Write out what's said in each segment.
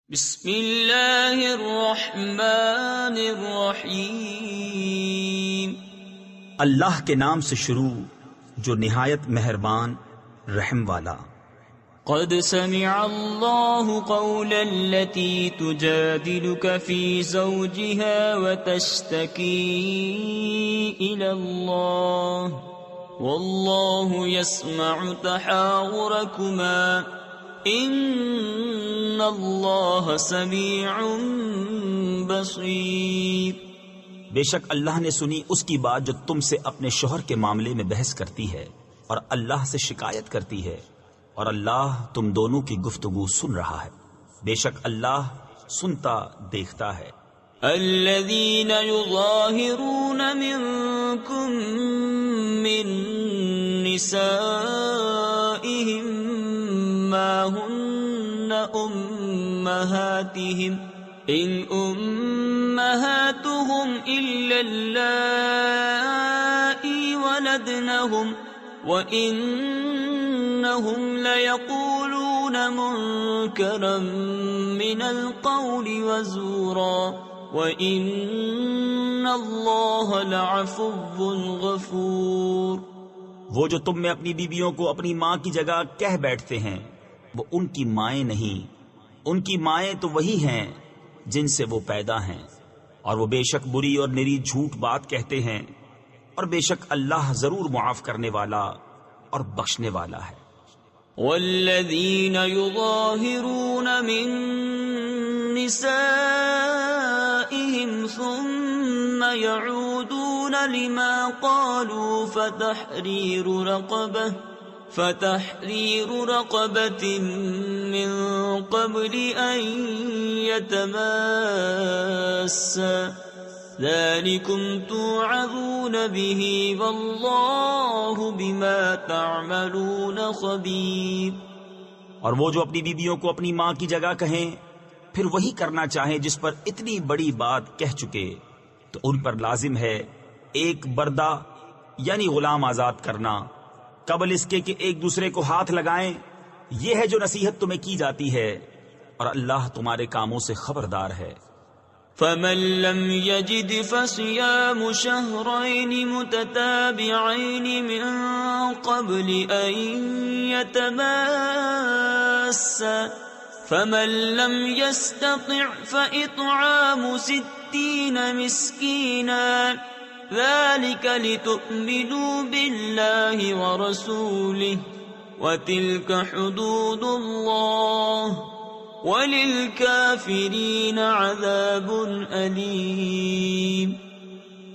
بسم اللہ الرحمن الرحیم۔ اللہ کے نام سے شروع جو نہایت مہربان رحم والا۔ قد سمع اللہ قول التي تجادلك في زوجها وتشتكي إلى الله والله يسمع تحاوركما ان اللہ سمیع بصیر۔ بے شک اللہ نے سنی اس کی بات جو تم سے اپنے شوہر کے معاملے میں بحث کرتی ہے اور اللہ سے شکایت کرتی ہے، اور اللہ تم دونوں کی گفتگو سن رہا ہے۔ بے شک اللہ سنتا دیکھتا ہے۔ الذین یظاہرون منکم من نسائہم ما هن أمهاتهم إن أمهاتهم إلا اللائي ولدنهم وإنهم ليقولون منكرا من القول وزورا وإن الله لعفو غفور۔ وہ جو تم میں اپنی بیویوں کو اپنی ماں کی جگہ کہہ بیٹھتے ہیں، وہ ان کی مائیں نہیں، ان کی مائیں تو وہی ہیں جن سے وہ پیدا ہیں، اور وہ بے شک بری اور نری جھوٹ بات کہتے ہیں، اور بے شک اللہ ضرور معاف کرنے والا اور بخشنے والا ہے۔ والذین یظاہرون من نسائہم ثم یعودون لما قالوا فتحرير رقبة من قبل أن يتماسا ذلكم توعظون به والله بما تعملون خبير۔ اور وہ جو اپنی بیویوں کو اپنی ماں کی جگہ کہیں پھر وہی کرنا چاہیں جس پر اتنی بڑی بات کہہ چکے، تو ان پر لازم ہے ایک بردہ یعنی غلام آزاد کرنا قبل اس کے کہ ایک دوسرے کو ہاتھ لگائیں۔ یہ ہے جو نصیحت تمہیں کی جاتی ہے، اور اللہ تمہارے کاموں سے خبردار ہے۔ فمن لم يجد فصيام شهرين متتابعين من قبل أن يتماسا فمن لم يستطع فإطعام 60 مسكينا ذلك لتؤمنوا بالله ورسوله وتلك حدود الله وللكافرين عذاب أليم۔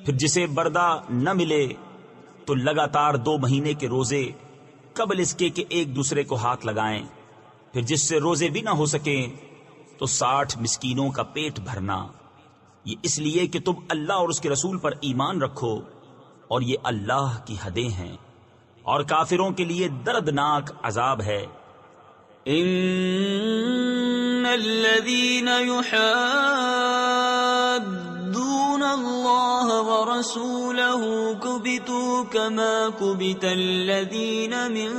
پھر جسے بردہ نہ ملے تو لگاتار 2 مہینے کے روزے قبل اس کے کہ ایک دوسرے کو ہاتھ لگائیں، پھر جس سے روزے بھی نہ ہو سکیں تو 60 مسکینوں کا پیٹ بھرنا، یہ اس لیے کہ تم اللہ اور اس کے رسول پر ایمان رکھو، اور یہ اللہ کی حدیں ہیں، اور کافروں کے لیے دردناک عذاب ہے۔ ان الذين يحادون الله ورسوله كبتوا كما كبت الذين من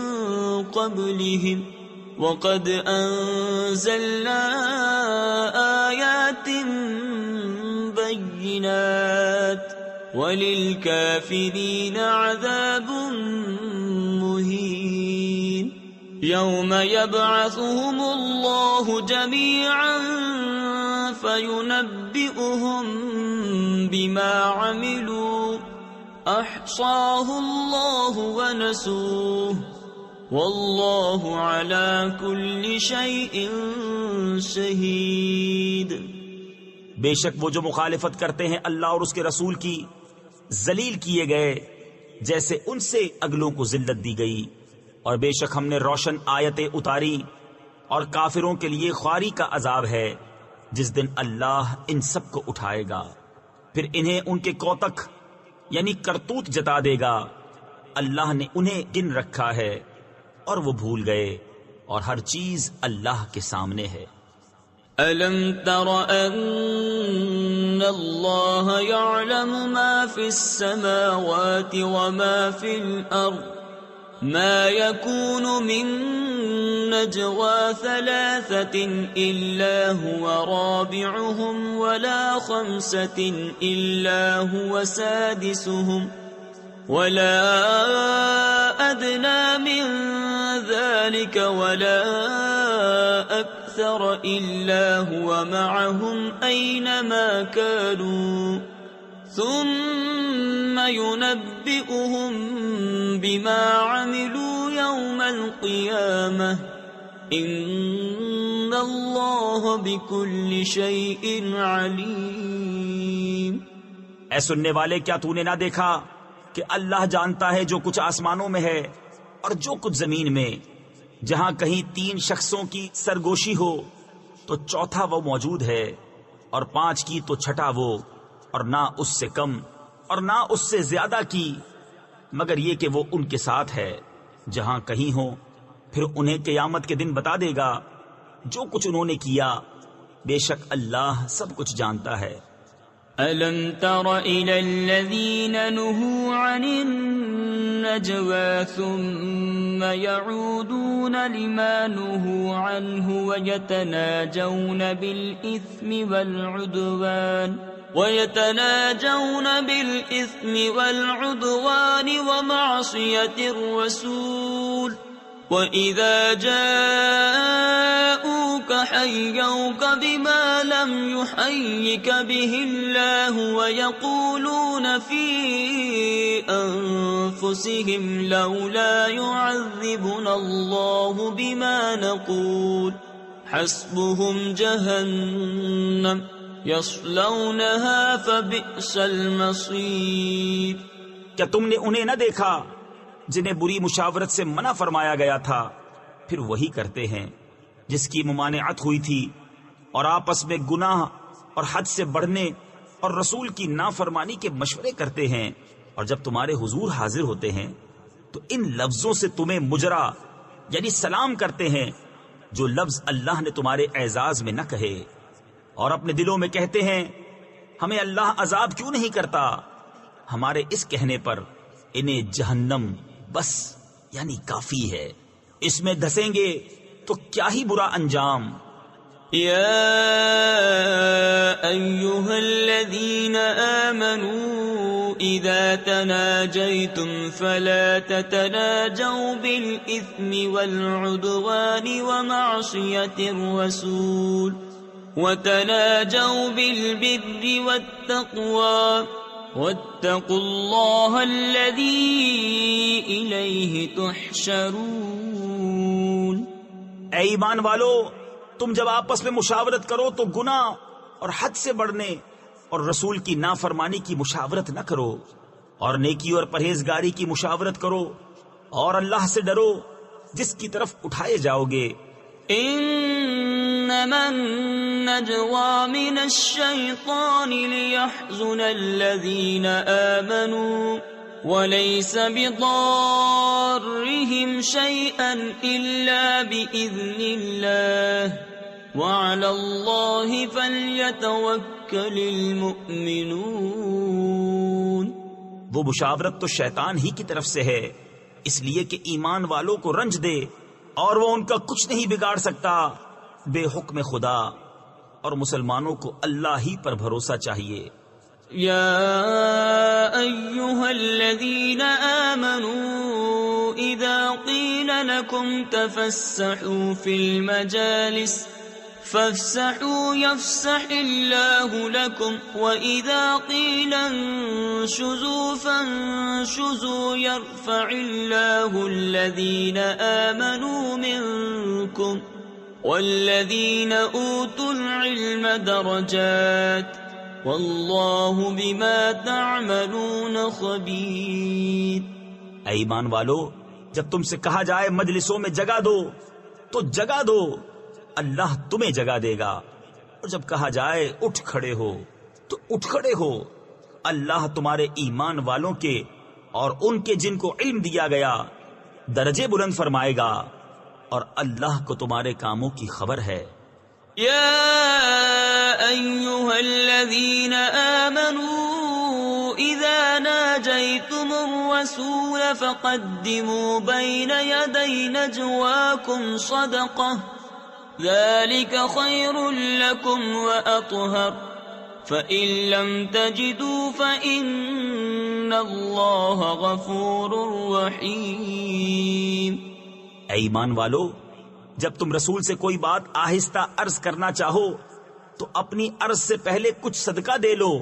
قبلهم وقد انزلنا آيات بينات وللكافرين عذاب مهين۔ يوم يبعثهم الله جميعا فينبئهم بما عملوا أحصاه الله ونسوه والله على كل شيء شهيد۔ بے شک وہ جو مخالفت کرتے ہیں اللہ اور اس کے رسول کی، ذلیل کیے گئے جیسے ان سے اگلوں کو ذلت دی گئی، اور بے شک ہم نے روشن آیتیں اتاری، اور کافروں کے لیے خواری کا عذاب ہے جس دن اللہ ان سب کو اٹھائے گا، پھر انہیں ان کے کوتک یعنی کرتوت جتا دے گا۔ اللہ نے انہیں گن رکھا ہے اور وہ بھول گئے، اور ہر چیز اللہ کے سامنے ہے۔ أَلَمْ تَرَ أَنَّ اللَّهَ يَعْلَمُ مَا فِي السَّمَاوَاتِ وَمَا فِي الْأَرْضِ ما يكون من نجوى ثلاثة إلا هو رابعهم ولا خمسة إلا هو سادسهم ولا أدنى من ذلك ولا أكثر إلا هو معهم أينما كانوا ثم ينبئهم بما عملوا يوم القيامة إن الله بكل شيء عليم۔ اے سننے والے، کیا تو نے نہ دیکھا کہ اللہ جانتا ہے جو کچھ آسمانوں میں ہے اور جو کچھ زمین میں؟ جہاں کہیں 3 شخصوں کی سرگوشی ہو تو چوتھا وہ موجود ہے، اور 5 کی تو چھٹا وہ، اور نہ اس سے کم اور نہ اس سے زیادہ کی، مگر یہ کہ وہ ان کے ساتھ ہے جہاں کہیں ہو۔ پھر انہیں قیامت کے دن بتا دے گا جو کچھ انہوں نے کیا، بے شک اللہ سب کچھ جانتا ہے۔ أَلَمْ تَرَ إِلَى الَّذِينَ نُهُوا عَنِ النَّجْوَى ثُمَّ يَعُودُونَ لِمَا نُهُوا عَنْهُ وَيَتَنَاجَوْنَ بِالْإِثْمِ وَمَعْصِيَةِ الرَّسُولِ وَإِذَا جَاءُوكَ حَيَّوْكَ بِمَا لَمْ يُحَيِّكَ بِهِ اللَّهُ وَيَقُولُونَ فِي أَنفُسِهِمْ لَوْلَا يُعَذِّبُنَا اللَّهُ بِمَا نَقُولُ حَسْبُهُمْ جَهَنَّمُ يَصْلَوْنَهَا فَبِئْسَ الْمَصِيرُ۔ کیا تم نے انہیں نہ دیکھا جنہیں بری مشاورت سے منع فرمایا گیا تھا، پھر وہی کرتے ہیں جس کی ممانعت ہوئی تھی، اور آپس میں گناہ اور حد سے بڑھنے اور رسول کی نافرمانی کے مشورے کرتے ہیں، اور جب تمہارے حضور حاضر ہوتے ہیں تو ان لفظوں سے تمہیں مجرا یعنی سلام کرتے ہیں جو لفظ اللہ نے تمہارے اعزاز میں نہ کہے، اور اپنے دلوں میں کہتے ہیں ہمیں اللہ عذاب کیوں نہیں کرتا۔ ہمارے اس کہنے پر انہیں جہنم بس یعنی کافی ہے، اس میں دھسیں گے تو کیا ہی برا انجام۔ یا ایھا الذین آمنوا اذا تناجیتم فلا تتناجوا بالاثم والعدوان ومعصیۃ الرسول وتناجوا بالبر والتقوى واتقوا اللہ الذی الیہ تحشرون۔ اے ایمان والو، تم جب آپس میں مشاورت کرو تو گناہ اور حد سے بڑھنے اور رسول کی نافرمانی کی مشاورت نہ کرو، اور نیکی اور پرہیزگاری کی مشاورت کرو، اور اللہ سے ڈرو جس کی طرف اٹھائے جاؤ گے۔ انما النجوى من الشيطان ليحزن الذين آمنوا وليس بضارهم شيئا إلا بإذن الله وعلى الله فليتوكل المؤمنون۔ وہ مشاورت تو شیطان ہی کی طرف سے ہے، اس لیے کہ ایمان والوں کو رنج دے، اور وہ ان کا کچھ نہیں بگاڑ سکتا بے حکم خدا، اور مسلمانوں کو اللہ ہی پر بھروسہ چاہیے۔ یا ایھا الذین آمنوا اذا قیل لکم تفسحوا فی المجالس فافسحوا یفسح اللہ لکم وَإِذَا قِيلَ انشُزُوا فَانشُزُوا يَرْفَعِ اللَّهُ الَّذِينَ آمَنُوا مِنكُمْ وَالَّذِينَ أُوتُوا الْعِلْمَ دَرَجَاتٍ وَاللَّهُ بِمَا تَعْمَلُونَ خَبِيرٌ۔ اے ایمان والو، جب تم سے کہا جائے مجلسوں میں جگہ دو تو جگہ دو، اللہ تمہیں جگہ دے گا، اور جب کہا جائے اٹھ کھڑے ہو تو اٹھ کھڑے ہو، اللہ تمہارے ایمان والوں کے اور ان کے جن کو علم دیا گیا درجے بلند فرمائے گا، اور اللہ کو تمہارے کاموں کی خبر ہے۔ یا ایھا الذین آمنوا إذا ناجيتم الرسول فقدموا بين يدي نجواكم صدقة ذلك خير لكم وأطهر فإن لم تجدوا فإن الله غفور رحيم. اے ایمان والو، جب تم رسول سے کوئی بات آہستہ عرض کرنا چاہو تو اپنی عرض سے پہلے کچھ صدقہ دے لو.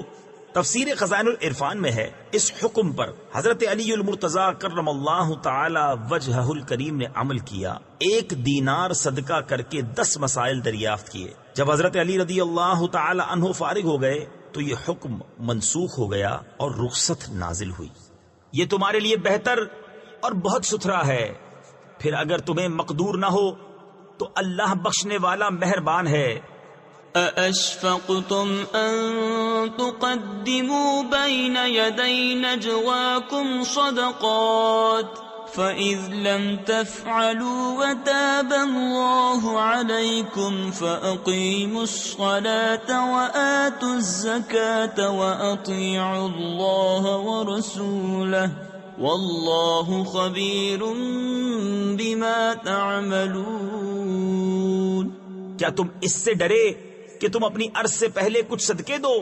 تفسیر خزائن العرفان میں ہے اس حکم پر حضرت علی المرتضی کرم اللہ تعالی وجہہ الکریم نے عمل کیا. 1 دینار صدقہ کر کے 10 مسائل دریافت کیے. جب حضرت علی رضی اللہ تعالی عنہ فارغ ہو گئے تو یہ حکم منسوخ ہو گیا اور رخصت نازل ہوئی. یہ تمہارے لیے بہتر اور بہت ستھرا ہے. پھر اگر تمہیں مقدور نہ ہو تو اللہ بخشنے والا مہربان ہے. أَأَشْفَقْتُمْ أَن تُقَدِّمُوا بَيْنَ يَدَيْ نَجْوَاكُمْ صَدَقَاتٍ فَإِذْ لَمْ تَفْعَلُوا وَتَابَ اللَّهُ عَلَيْكُمْ فَأَقِيمُوا الصَّلَاةَ وَآتُوا الزَّكَاةَ وَأَطِيعُوا اللَّهَ وَرَسُولَهُ وَاللَّهُ خَبِيرٌ بِمَا تَعْمَلُونَ. کیا تم اس سے ڈرے کہ تم اپنی عرض سے پہلے کچھ صدقے دو؟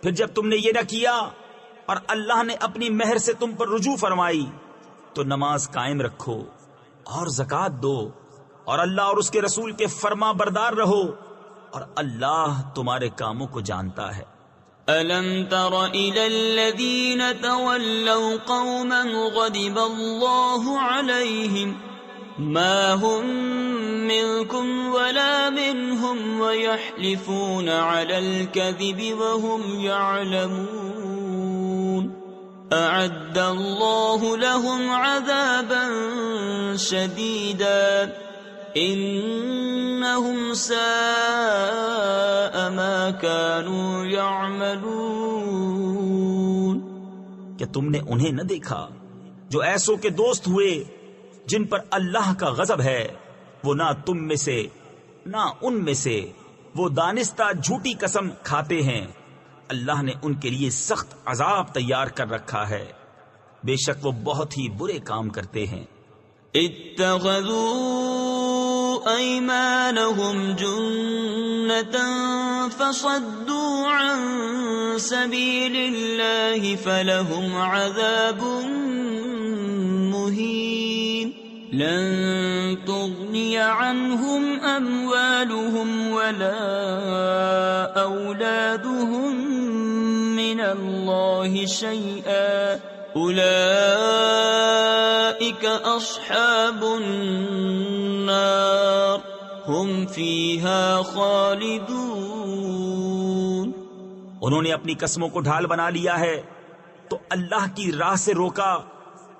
پھر جب تم نے یہ نہ کیا اور اللہ نے اپنی مہر سے تم پر رجوع فرمائی تو نماز قائم رکھو اور زکوٰۃ دو اور اللہ اور اس کے رسول کے فرما بردار رہو اور اللہ تمہارے کاموں کو جانتا ہے. أَلَمْ تَرَ إِلَى الَّذِينَ تَوَلَّوْا قَوْمًا غَضِبَ اللَّهُ عَلَيْهِمْ مَا هُمْ مِنْكُمْ وَلَا مِنْهُمْ وَيَحْلِفُونَ عَلَى الْكَذِبِ وَهُمْ يَعْلَمُونَ أَعَدَّ اللَّهُ لَهُمْ عَذَابًا شَدِيدًا إِنَّهُمْ سَاءَ مَا كَانُوا يَعْمَلُونَ. کہ تم نے انہیں نہ دیکھا جو ایسوں کے دوست ہوئے جن پر اللہ کا غضب ہے؟ وہ نہ تم میں سے نہ ان میں سے، وہ دانستہ جھوٹی قسم کھاتے ہیں. اللہ نے ان کے لیے سخت عذاب تیار کر رکھا ہے، بے شک وہ بہت ہی برے کام کرتے ہیں. اتخذوا ایمانہم جنة فصدوا عن سبیل اللہ فلہم عذاب مہین. لن تغنی عنہم اموالہم ولا اولادہم من اللہ شیئا اولئک اصحاب النار ہم فیہا خالدون. انہوں نے اپنی قسموں کو ڈھال بنا لیا ہے تو اللہ کی راہ سے روکا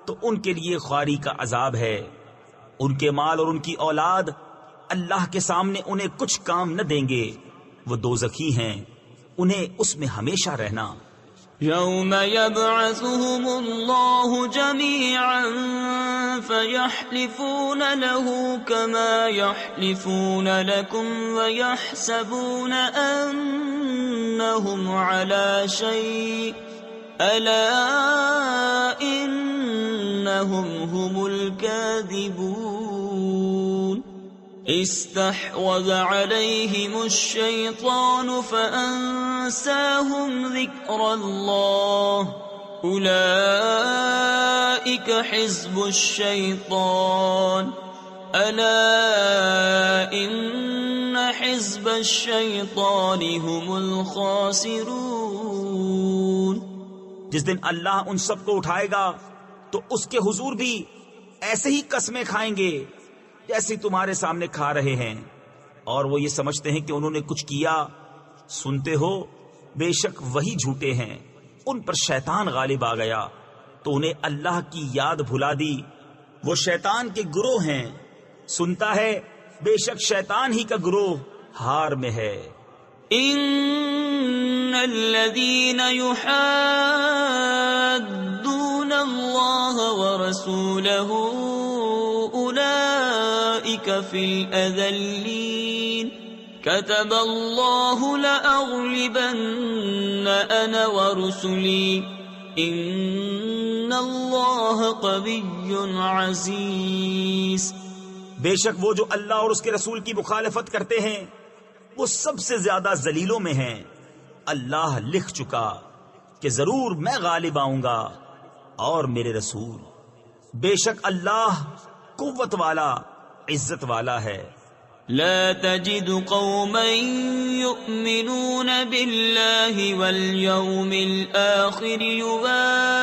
تو ان کے لیے خواری کا عذاب ہے. ان کے مال اور ان کی اولاد اللہ کے سامنے انہیں کچھ کام نہ دیں گے، وہ دوزخی ہیں، انہیں اس میں ہمیشہ رہنا. یوم یبعثهم اللہ جميعا فیحلفون له كما يحلفون لكم ويحسبون انهم على شيء الا انهم هم الكاذبون. استحوذ عليهم الشيطان فأنساهم ذكر الله أولئك حزب الشيطان ألا إن حزب الشيطان هم الخاسرون. جس دن اللہ ان سب کو اٹھائے گا تو اس کے حضور بھی ایسے ہی قسمیں کھائیں گے جیسی تمہارے سامنے کھا رہے ہیں، اور وہ یہ سمجھتے ہیں کہ انہوں نے کچھ کیا. سنتے ہو بے شک وہی جھوٹے ہیں. ان پر شیطان غالب آ گیا تو انہیں اللہ کی یاد بھلا دی. وہ شیطان کے گروہ ہیں. سنتا ہے بے شک شیطان ہی کا گروہ ہار میں ہے. ان الذين يحادون الله ورسوله اولئك في الاذلين كتب الله لأغلبن انا ورسلي ان اللہ قوی عزیز. بے شک وہ جو اللہ اور اس کے رسول کی مخالفت کرتے ہیں وہ سب سے زیادہ ذلیلوں میں ہیں. اللہ لکھ چکا کہ ضرور میں غالب آؤں گا اور میرے رسول. بے شک اللہ قوت والا عزت والا ہے. لا تجد قوما يؤمنون بالله واليوم الآخر يوادون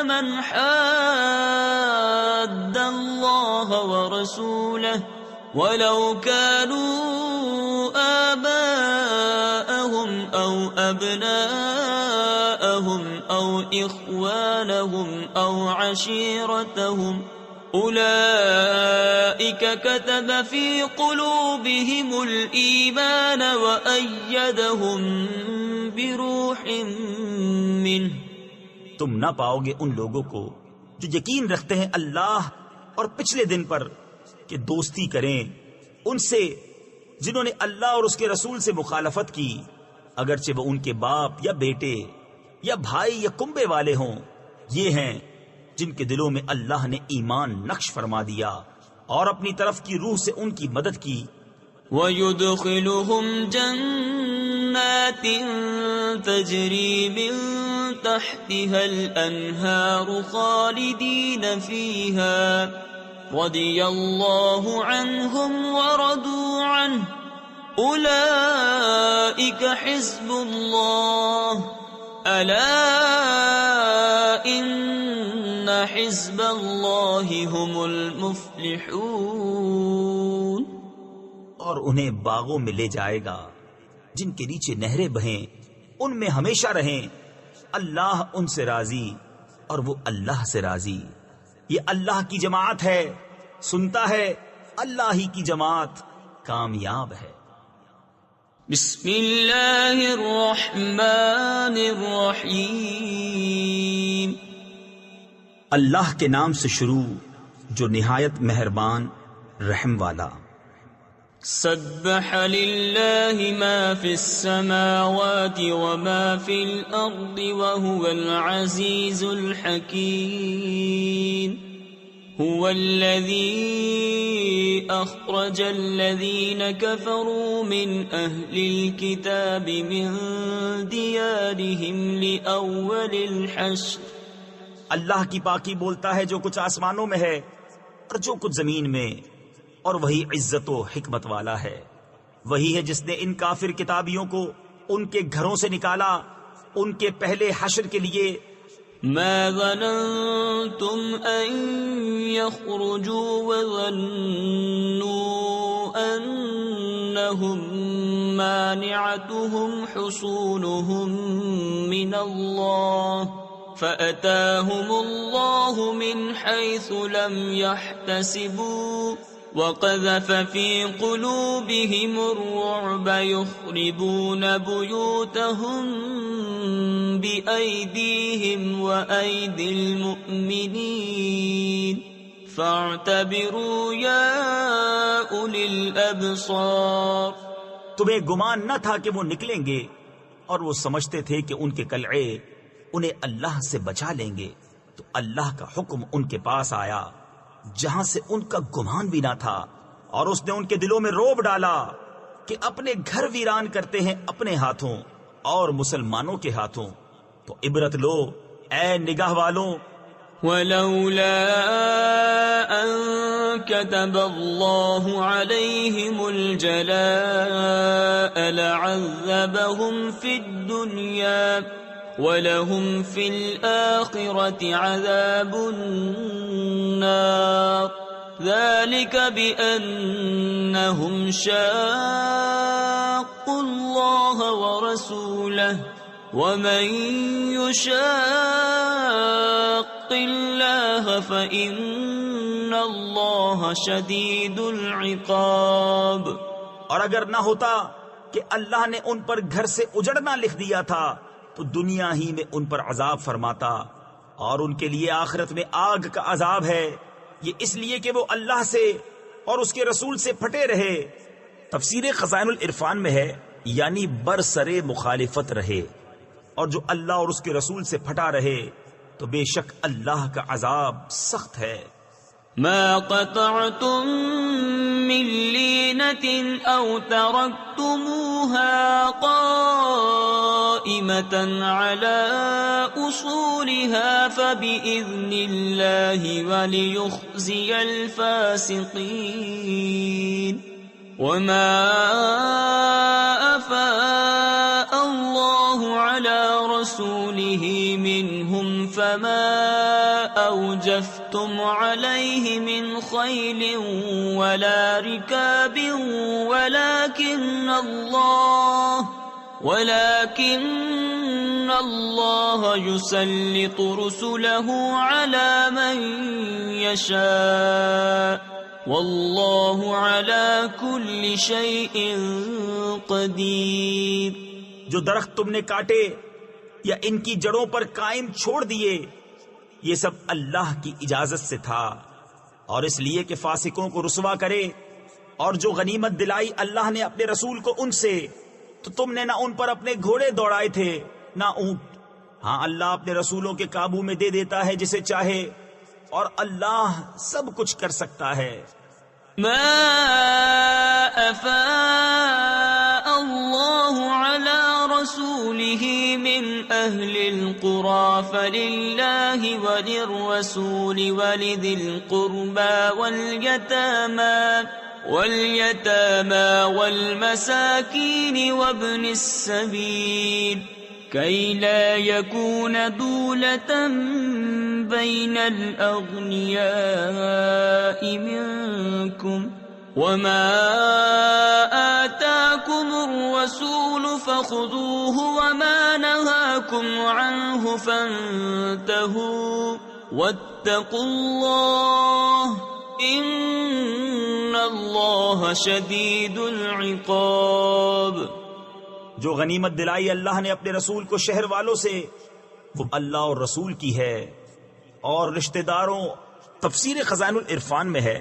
من حاد الله ورسوله ولو كانوا آباءهم أو أبناءهم أو إخوانهم أو عشيرتهم أولئك كتب في قلوبهم الإيمان وأيدهم بروح منه. تم نہ پاؤ گے ان لوگوں کو جو یقین رکھتے ہیں اللہ اور پچھلے دن پر کہ دوستی کریں ان سے جنہوں نے اللہ اور اس کے رسول سے مخالفت کی، اگرچہ وہ ان کے باپ یا بیٹے یا بھائی یا کنبے والے ہوں. یہ ہیں جن کے دلوں میں اللہ نے ایمان نقش فرما دیا اور اپنی طرف کی روح سے ان کی مدد کی. وَيُدْخِلُهُمْ جَنَّاتٍ تَجْرِي مِن تَحْتِهَا الْأَنْهَارُ خَالِدِينَ فِيهَا رَضِيَ اللَّهُ عَنْهُمْ وَرَضُوا عَنْهُ أُولَئِكَ حِزْبُ اللَّهِ أَلَا إِنَّ حِزْبَ اللَّهِ هُمُ الْمُفْلِحُونَ. اور انہیں باغوں میں لے جائے گا جن کے نیچے نہریں بہیں، ان میں ہمیشہ رہیں. اللہ ان سے راضی اور وہ اللہ سے راضی. یہ اللہ کی جماعت ہے، سنتا ہے اللہ ہی کی جماعت کامیاب ہے. بسم اللہ الرحمن الرحیم. اللہ کے نام سے شروع جو نہایت مہربان رحم والا. سبح للہ ما فی السماوات وما فی الارض وهو العزیز الحکیم. هو الذي أخرج الذين كفروا من أهل الكتاب من ديارهم لأول الحشر. اللہ کی پاکی بولتا ہے جو کچھ آسمانوں میں ہے اور جو کچھ زمین میں، اور وہی عزت و حکمت والا ہے. وہی ہے جس نے ان کافر کتابیوں کو ان کے گھروں سے نکالا ان کے پہلے حشر کے لیے. ما ظننتم أن يخرجوا وظنوا أنهم مانعتهم حصونهم من الله فأتاهم الله من حيث لم يحتسبوا وقذف في قلوبهم الرعب يخربون بيوتهم بأيديهم وأيدي المؤمنين فاعتبروا يا أولي الأبصار. تمہیں گمان نہ تھا کہ وہ نکلیں گے اور وہ سمجھتے تھے کہ ان کے قلعے انہیں اللہ سے بچا لیں گے، تو اللہ کا حکم ان کے پاس آیا جہاں سے ان کا گمان بھی نہ تھا، اور اس نے ان کے دلوں میں رعب ڈالا کہ اپنے گھر ویران کرتے ہیں اپنے ہاتھوں اور مسلمانوں کے ہاتھوں. تو عبرت لو اے نگاہ والوں. ولولا أن كتب الله عليهم الجلاء لعذبهم في الدنيا وَلَهُمْ فِي الْآخِرَةِ عَذَابُ النَّارِ ذَلِكَ بِأَنَّهُمْ شَاقُّوا اللَّهَ وَرَسُولَهُ وَمَن يُشَاقِّ اللَّهَ فَإِنَّ اللَّهَ شَدِيدُ الْعِقَابِ. اور اگر نہ ہوتا کہ اللہ نے ان پر گھر سے اجڑنا لکھ دیا تھا تو دنیا ہی میں ان پر عذاب فرماتا، اور ان کے لیے آخرت میں آگ کا عذاب ہے. یہ اس لیے کہ وہ اللہ سے اور اس کے رسول سے پھٹے رہے. تفسیر خزائن العرفان میں ہے یعنی برسرے مخالفت رہے. اور جو اللہ اور اس کے رسول سے پھٹا رہے تو بے شک اللہ کا عذاب سخت ہے۔ ما قطعتم من لينة أو تركتموها قائمة على أصولها فبإذن الله وليخزي الفاسقين۔ وما أفاء الله على رسوله منهم فما أوجفتم عليه من خيل ولا ركاب ولكن الله يسلط رسله على من يشاء والله على كل شيء قدير۔ جو درخت تم نے کاٹے یا ان کی جڑوں پر قائم چھوڑ دیے، یہ سب اللہ کی اجازت سے تھا، اور اس لیے کہ فاسقوں کو رسوا کرے۔ اور جو غنیمت دلائی اللہ نے اپنے رسول کو ان سے، تو تم نے نہ ان پر اپنے گھوڑے دوڑائے تھے نہ اونٹ۔ ہاں، اللہ اپنے رسولوں کے قابو میں دے دیتا ہے جسے چاہے، اور اللہ سب کچھ کر سکتا ہے۔ ما أفاء الله على رسوله من أهل القرى فلله وللرسول ولذي القربى واليتامى والمساكين وابن السبيل كي لا يكون دولة بين الأغنياء منكم وما آتاكم الرسول فخذوه وما نهاكم عنه فانتهوا واتقوا الله ان اللہ شدید العقاب۔ جو غنیمت دلائی اللہ نے اپنے رسول کو شہر والوں سے، وہ اللہ اور رسول کی ہے، اور رشتہ داروں، تفسیر خزائن العرفان میں ہے،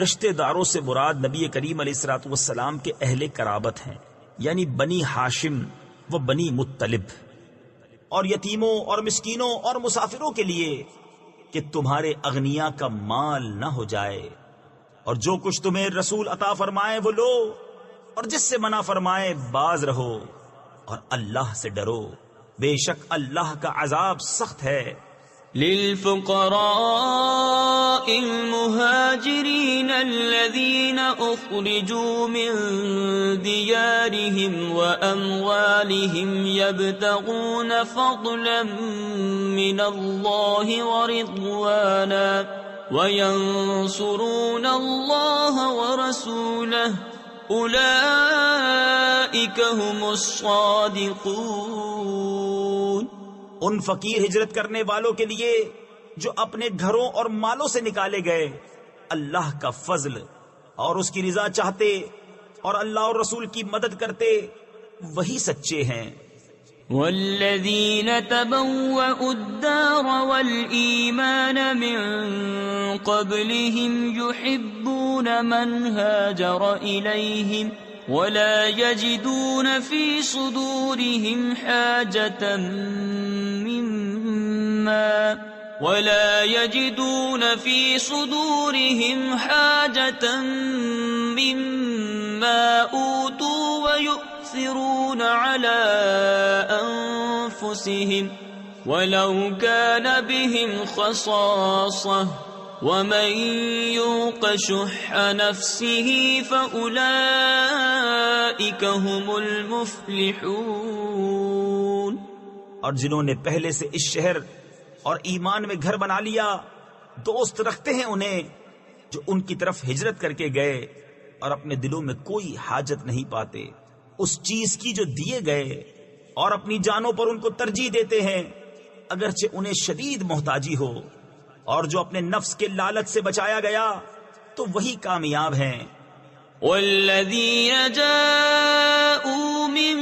رشتہ داروں سے مراد نبی کریم علیہ الصلوۃ والسلام کے اہل قرابت ہیں، یعنی بنی ہاشم و بنی مطلب، اور یتیموں اور مسکینوں اور مسافروں کے لیے کہ تمہارے اغنیا کا مال نہ ہو جائے، اور جو کچھ تمہیں رسول عطا فرمائے وہ لو، اور جس سے منع فرمائے باز رہو، اور اللہ سے ڈرو، بے شک اللہ کا عذاب سخت ہے۔ للفقراء المهاجرين الذين أخرجوا من ديارهم وأموالهم يبتغون فضلا من الله ورضوانا وينصرون الله ورسوله أولئك هم الصادقون۔ ان فقیر ہجرت کرنے والوں کے لیے جو اپنے گھروں اور مالوں سے نکالے گئے، اللہ کا فضل اور اس کی رضا چاہتے اور اللہ اور رسول کی مدد کرتے، وہی سچے ہیں۔ والذین تبوأوا الدار والإيمان من قبلهم يحبون من هاجر إليهم ولا يجدون في صدورهم حاجة مما أوتوا ويؤثرون على أنفسهم ولو كان بهم خصاصة ومن يوق شح نفسه فأولئك هم المفلحون۔ اور جنہوں نے پہلے سے اس شہر اور ایمان میں گھر بنا لیا، دوست رکھتے ہیں انہیں جو ان کی طرف ہجرت کر کے گئے، اور اپنے دلوں میں کوئی حاجت نہیں پاتے اس چیز کی جو دیے گئے، اور اپنی جانوں پر ان کو ترجیح دیتے ہیں اگرچہ انہیں شدید محتاجی ہو، اور جو اپنے نفس کے لالچ سے بچایا گیا تو وہی کامیاب ہیں۔ والذین جاءوا من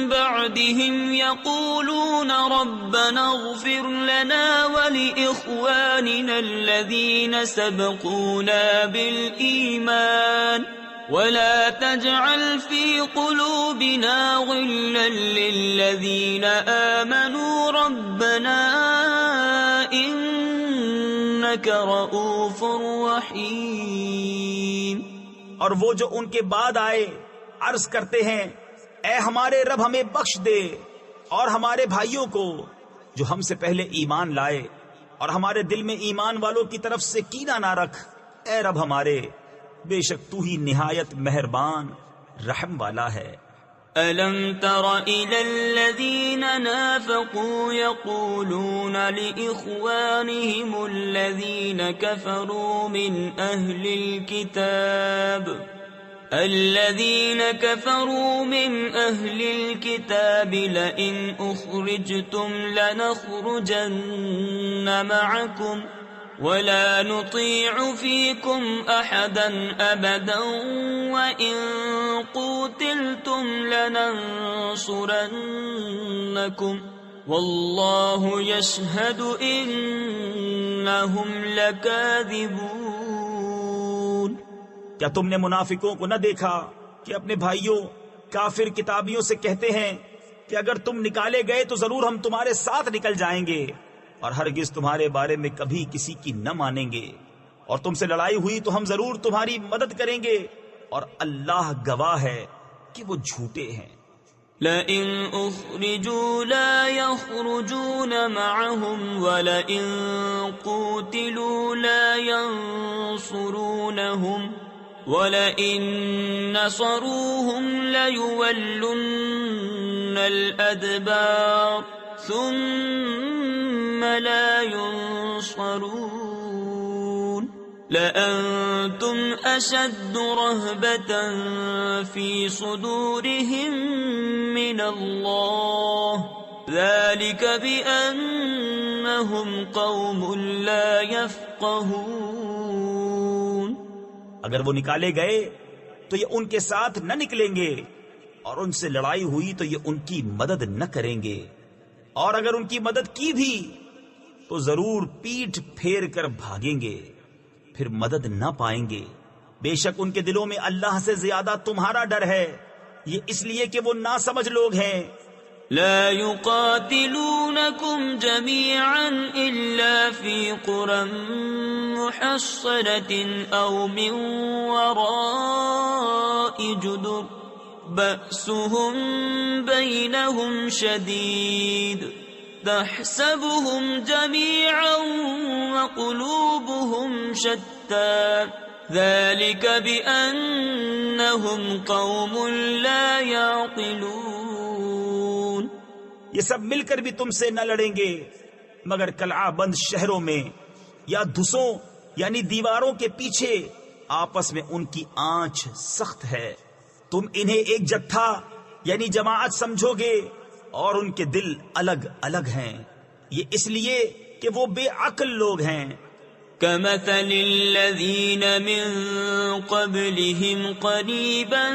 بعدهم يقولون ربنا اغفر لنا ولإخواننا الذين سبقونا بالإيمان ولا تجعل في قلوبنا غلا للذين آمنوا ربنا إنك رؤوف رحيم. اور وہ جو ان کے بعد آئے عرض کرتے ہیں اے ہمارے رب ہمیں بخش دے اور ہمارے بھائیوں کو جو ہم سے پہلے ایمان لائے اور ہمارے دل میں ایمان والوں کی طرف سے کینہ نہ رکھ. اے رب ہمارے بے شک تو ہی نہایت مہربان رحم والا ہے. أَلَمْ تَرَ إِلَى الَّذِينَ نَافَقُوا يَقُولُونَ لِإِخْوَانِهِمُ الَّذِينَ كَفَرُوا مِنْ أَهْلِ الْكِتَابِ لَئِنْ أُخْرِجْتُمْ لَنَخْرُجَنَّ مَعَكُمْ وَلَا نُطِيعُ فِيكُمْ أَحَدًا أَبَدًا وَإِنْ قُوتِلْتُمْ لَنَنْصُرَنَّكُمْ وَاللَّهُ يَشْهَدُ إِنَّهُمْ لَكَاذِبُونَ. کیا تم نے منافقوں کو نہ دیکھا کہ اپنے بھائیوں کافر کتابیوں سے کہتے ہیں کہ اگر تم نکالے گئے تو ضرور ہم تمہارے ساتھ نکل جائیں گے اور ہرگز تمہارے بارے میں کبھی کسی کی نہ مانیں گے، اور تم سے لڑائی ہوئی تو ہم ضرور تمہاری مدد کریں گے اور اللہ گواہ ہے کہ وہ جھوٹے ہیں. لئن اخرجوا لا يخرجون معهم ولئن قوتلوا لا ينصرونهم ولئن نصروهم ليولن الأدبار ثم لا ينصرون. لأنتم أشد رهبة في صدورهم من الله ذلك بأنهم قوم لا يفقهون. اگر وہ نکالے گئے تو یہ ان کے ساتھ نہ نکلیں گے، اور ان سے لڑائی ہوئی تو یہ ان کی مدد نہ کریں گے، اور اگر ان کی مدد کی بھی تو ضرور پیٹھ پھیر کر بھاگیں گے، پھر مدد نہ پائیں گے. بے شک ان کے دلوں میں اللہ سے زیادہ تمہارا ڈر ہے، یہ اس لیے کہ وہ ناسمجھ لوگ ہیں. لا يقاتلونكم جميعا إلا في قرى محصنة أو من وراء جدر بأسهم بينهم شديد تحسبهم جميعا وقلوبهم شتى ذلك بأنهم قوم لا يعقلون. یہ سب مل کر بھی تم سے نہ لڑیں گے مگر قلعہ بند شہروں میں یا دھسوں یعنی دیواروں کے پیچھے آپس میں ان کی آنچ سخت ہے. تم انہیں ایک جتھا یعنی جماعت سمجھو گے اور ان کے دل الگ الگ ہیں، یہ اس لیے کہ وہ بے عقل لوگ ہیں. كمثل الذين من قبلهم قريبا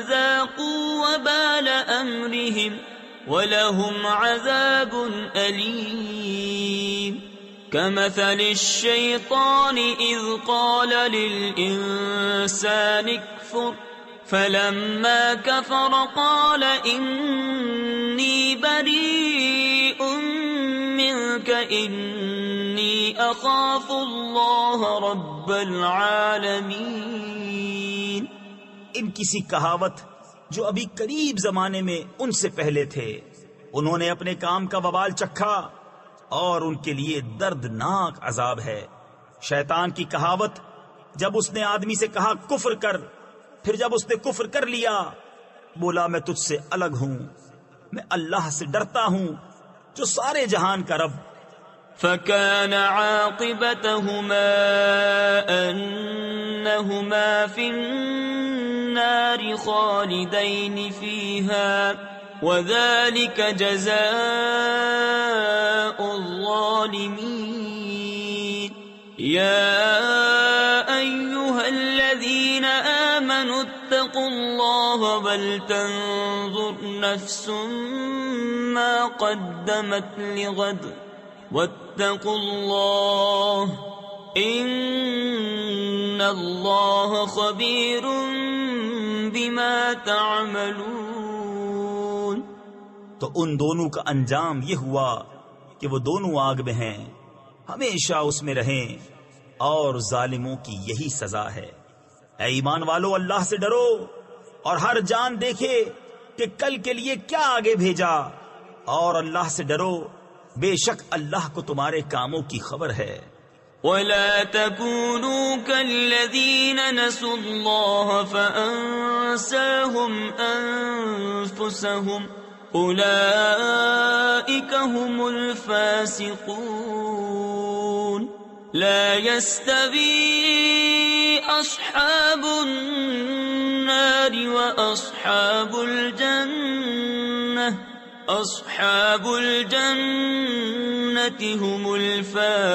ذاقوا وبال أمرهم ولهم عذاب أليم. كمثل الشيطان إذ قال للإنسان اكفر فلما كفر قال إني بريء منك إني أخاف الله رب العالمين. ان کسی کہاوت جو ابھی قریب زمانے میں ان سے پہلے تھے، انہوں نے اپنے کام کا وبال چکھا اور ان کے لیے دردناک عذاب ہے. شیطان کی کہاوت جب اس نے آدمی سے کہا کفر کر، پھر جب اس نے کفر کر لیا بولا میں تجھ سے الگ ہوں، میں اللہ سے ڈرتا ہوں جو سارے جہان کا رب. فكان عاقبتهما أنهما في النار خالدين فيها وذلك جزاء الظالمين. يا أيها الذين آمنوا اتقوا الله ولتنظر نفس ما قدمت لغد واتقوا الله ان اللہ خبیر بما تعملون. تو ان دونوں کا انجام یہ ہوا کہ وہ دونوں آگ میں ہیں، ہمیشہ اس میں رہیں، اور ظالموں کی یہی سزا ہے. اے ایمان والو، اللہ سے ڈرو اور ہر جان دیکھے کہ کل کے لیے کیا آگے بھیجا، اور اللہ سے ڈرو، بے شک اللہ کو تمہارے کاموں کی خبر ہے. ولا تكونوا كالذين نسوا الله فأنساهم أنفسهم أولئك هم الفاسقون. لا يستوي أصحاب النار وأصحاب الجنة هم الفائزون.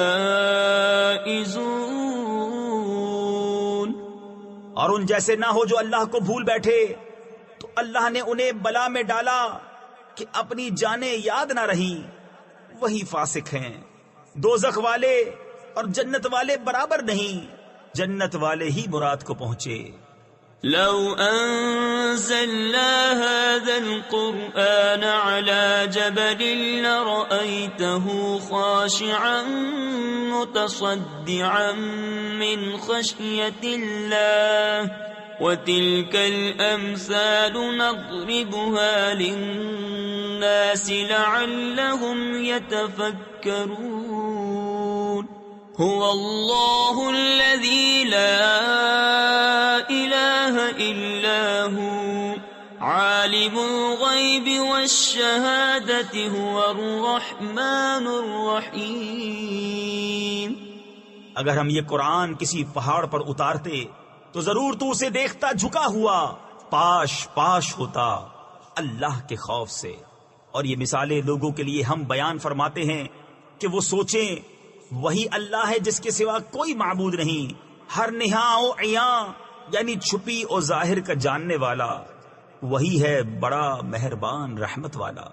اور ان جیسے نہ ہو جو اللہ کو بھول بیٹھے تو اللہ نے انہیں بلا میں ڈالا کہ اپنی جانیں یاد نہ رہیں، وہی فاسق ہیں. دوزخ والے اور جنت والے برابر نہیں، جنت والے ہی مراد کو پہنچے. لو أنزلنا هذا القرآن على جبل لرأيته خاشعا متصدعا من خشية الله وتلك الأمثال نضربها للناس لعلهم يتفكرون. هو الله الذي لا إله إلا هو عالم الغيب والشهادة هو الرحمن الرحيم. اگر ہم یہ قرآن کسی پہاڑ پر اتارتے تو ضرور تو اسے دیکھتا جھکا ہوا پاش پاش ہوتا اللہ کے خوف سے. اور یہ مثالیں لوگوں کے لیے ہم بیان فرماتے ہیں کہ وہ سوچیں، وہی اللہ ہے جس کے سوا کوئی معبود نہیں، ہر نہاں و عیاں یعنی چھپی اور ظاہر کا جاننے والا، وہی ہے بڑا مہربان رحمت والا.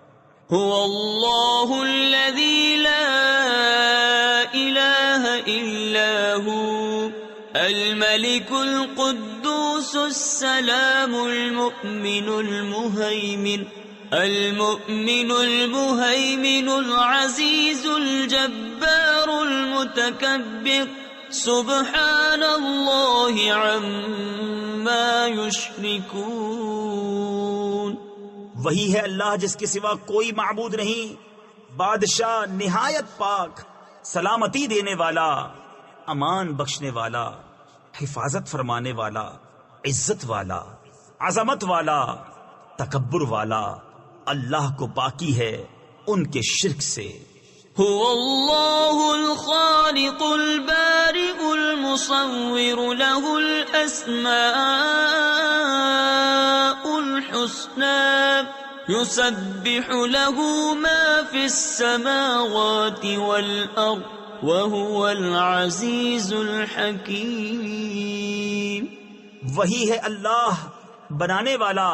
هو اللہ الذی لا الہ الا هو الملك القدوس السلام المؤمن المهيمن العزيز الجبار المتكبر سبحان الله عما يشركون. وہی ہے اللہ جس کے سوا کوئی معبود نہیں، بادشاہ نہایت پاک، سلامتی دینے والا، امان بخشنے والا، حفاظت فرمانے والا، عزت والا، عظمت والا، تکبر والا. اللہ کو پاکی ہے ان کے شرک سے. هو اللہ الخالق البارئ المصور له الاسماء الحسنى يسبح له ما في السماوات والارض وهو العزيز الحكيم. وہی ہے اللہ بنانے والا،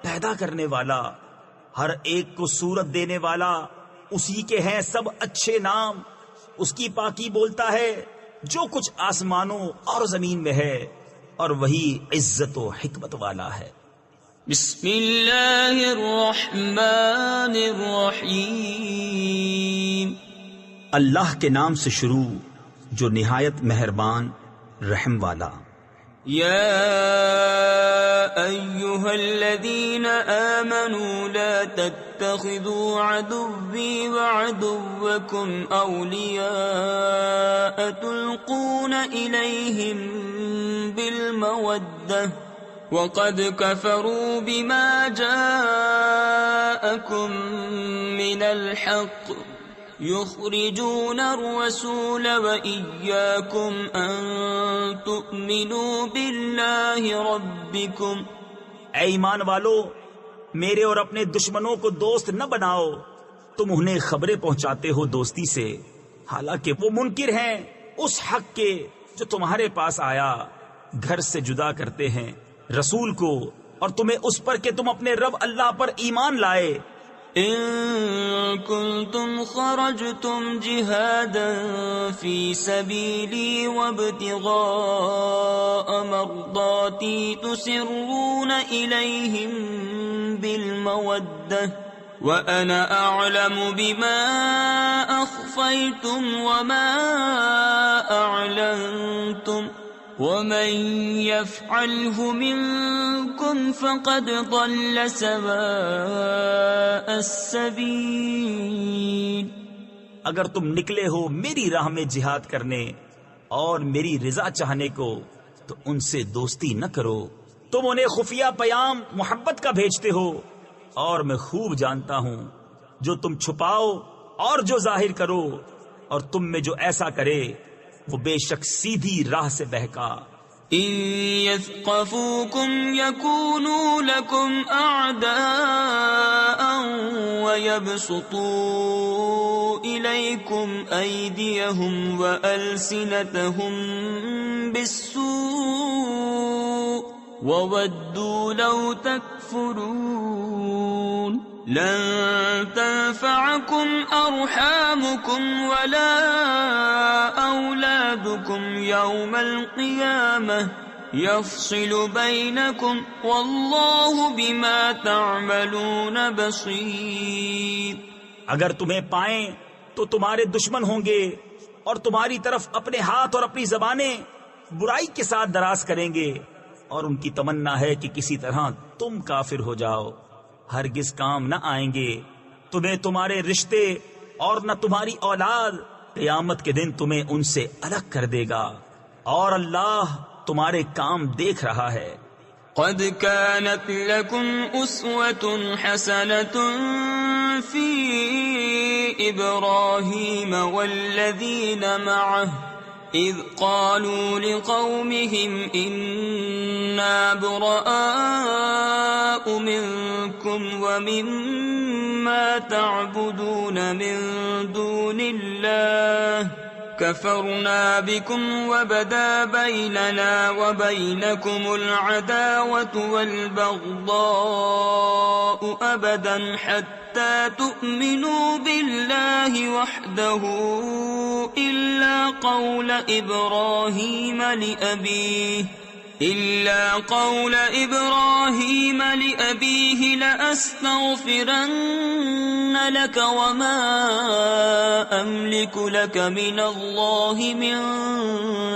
پیدا کرنے والا، ہر ایک کو صورت دینے والا، اسی کے ہیں سب اچھے نام. اس کی پاکی بولتا ہے جو کچھ آسمانوں اور زمین میں ہے، اور وہی عزت و حکمت والا ہے. بسم اللہ الرحمن الرحیم. اللہ کے نام سے شروع جو نہایت مہربان رحم والا. یا ایہا الذین آمنوا لا تتخذوا عدوی وعدوکم اولیاء تلقون الیہم بالمودہ وقد كفروا بما جاءكم من الحق يخرجون الرسول وإياكم أن تؤمنوا بالله ربكم. اے ایمان والو، میرے اور اپنے دشمنوں کو دوست نہ بناؤ. تم انہیں خبریں پہنچاتے ہو دوستی سے، حالانکہ وہ منکر ہیں اس حق کے جو تمہارے پاس آیا. گھر سے جدا کرتے ہیں رسول کو، اور تمہیں اس پر کہ تم اپنے رب اللہ پر ایمان لائے. إن كنتم خرجتم جهادا في سبيلي وابتغاء مرضاتي تسرون إليهم بالمودة وأنا أعلم بما أخفيتم وما أعلنتم ومن يفعله منكم فقد ضل سواء السبيل. اگر تم نکلے ہو میری راہ میں جہاد کرنے اور میری رضا چاہنے کو تو ان سے دوستی نہ کرو. تم انہیں خفیہ پیام محبت کا بھیجتے ہو اور میں خوب جانتا ہوں جو تم چھپاؤ اور جو ظاہر کرو، اور تم میں جو ایسا کرے وہ بے شک سیدھی راہ سے بہکا. إن يثقفوكم يكونوا لكم أعداء ويبسطوا إليكم أيديهم وألسنتهم بالسوء وودوا لو تكفرون. لن تنفعكم أرحامكم ولا أولادكم يوم القيامة يفصل بينكم والله بما تعملون بصير. اگر تمہیں پائیں تو تمہارے دشمن ہوں گے اور تمہاری طرف اپنے ہاتھ اور اپنی زبانیں برائی کے ساتھ دراز کریں گے، اور ان کی تمنا ہے کہ کسی طرح تم کافر ہو جاؤ. ہرگز کام نہ آئیں گے تمہیں تمہارے رشتے اور نہ تمہاری اولاد. قیامت کے دن تمہیں ان سے الگ کر دے گا اور اللہ تمہارے کام دیکھ رہا ہے. قد كانت لكم أسوة حسنة في إبراهيم والذين معه إذ قالوا لقومهم إنا براء منكم ومما تعبدون من دون الله كفرنا بكم وبدا بيننا وبينكم العداوة والبغضاء أبدا حتى تؤمنوا بالله وحده إلا قول إبراهيم لأبيه لأستغفرن لك وما أملك لك من الله من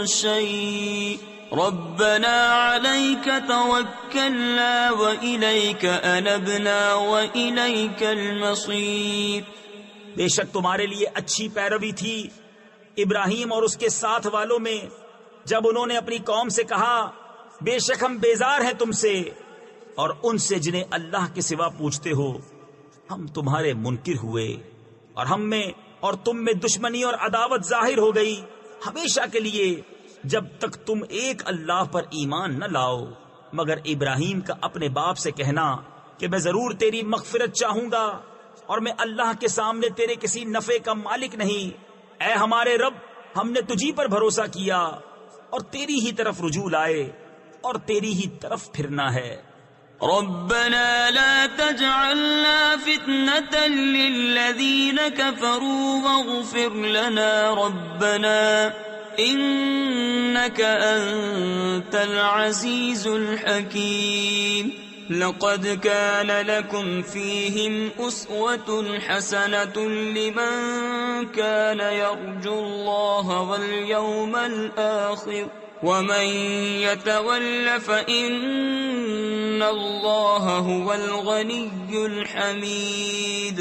شيء ربنا عليك توكلنا وإليك أنبنا وإليك المصير. بے شک تمہارے لیے اچھی پیروی تھی ابراہیم اور اس کے ساتھ والوں میں جب انہوں نے اپنی قوم سے کہا بے شک ہم بیزار ہیں تم سے اور ان سے جنہیں اللہ کے سوا پوچھتے ہو. ہم تمہارے منکر ہوئے اور ہم میں اور تم میں دشمنی اور عداوت ظاہر ہو گئی ہمیشہ کے لیے جب تک تم ایک اللہ پر ایمان نہ لاؤ. مگر ابراہیم کا اپنے باپ سے کہنا کہ میں ضرور تیری مغفرت چاہوں گا اور میں اللہ کے سامنے تیرے کسی نفع کا مالک نہیں. اے ہمارے رب ہم نے تجھی پر بھروسہ کیا اور تیری ہی طرف رجوع لائے اور تیری ہی طرف پھرنا ہے. ربنا لا تجعلنا فتنة للذين كفروا واغفر لنا ربنا إنك أنت العزيز الحكيم. لقد كان لكم فيهم أسوة حسنة لمن كان يرجو الله واليوم الآخر ومن يتول فإن الله هو الغني الحميد.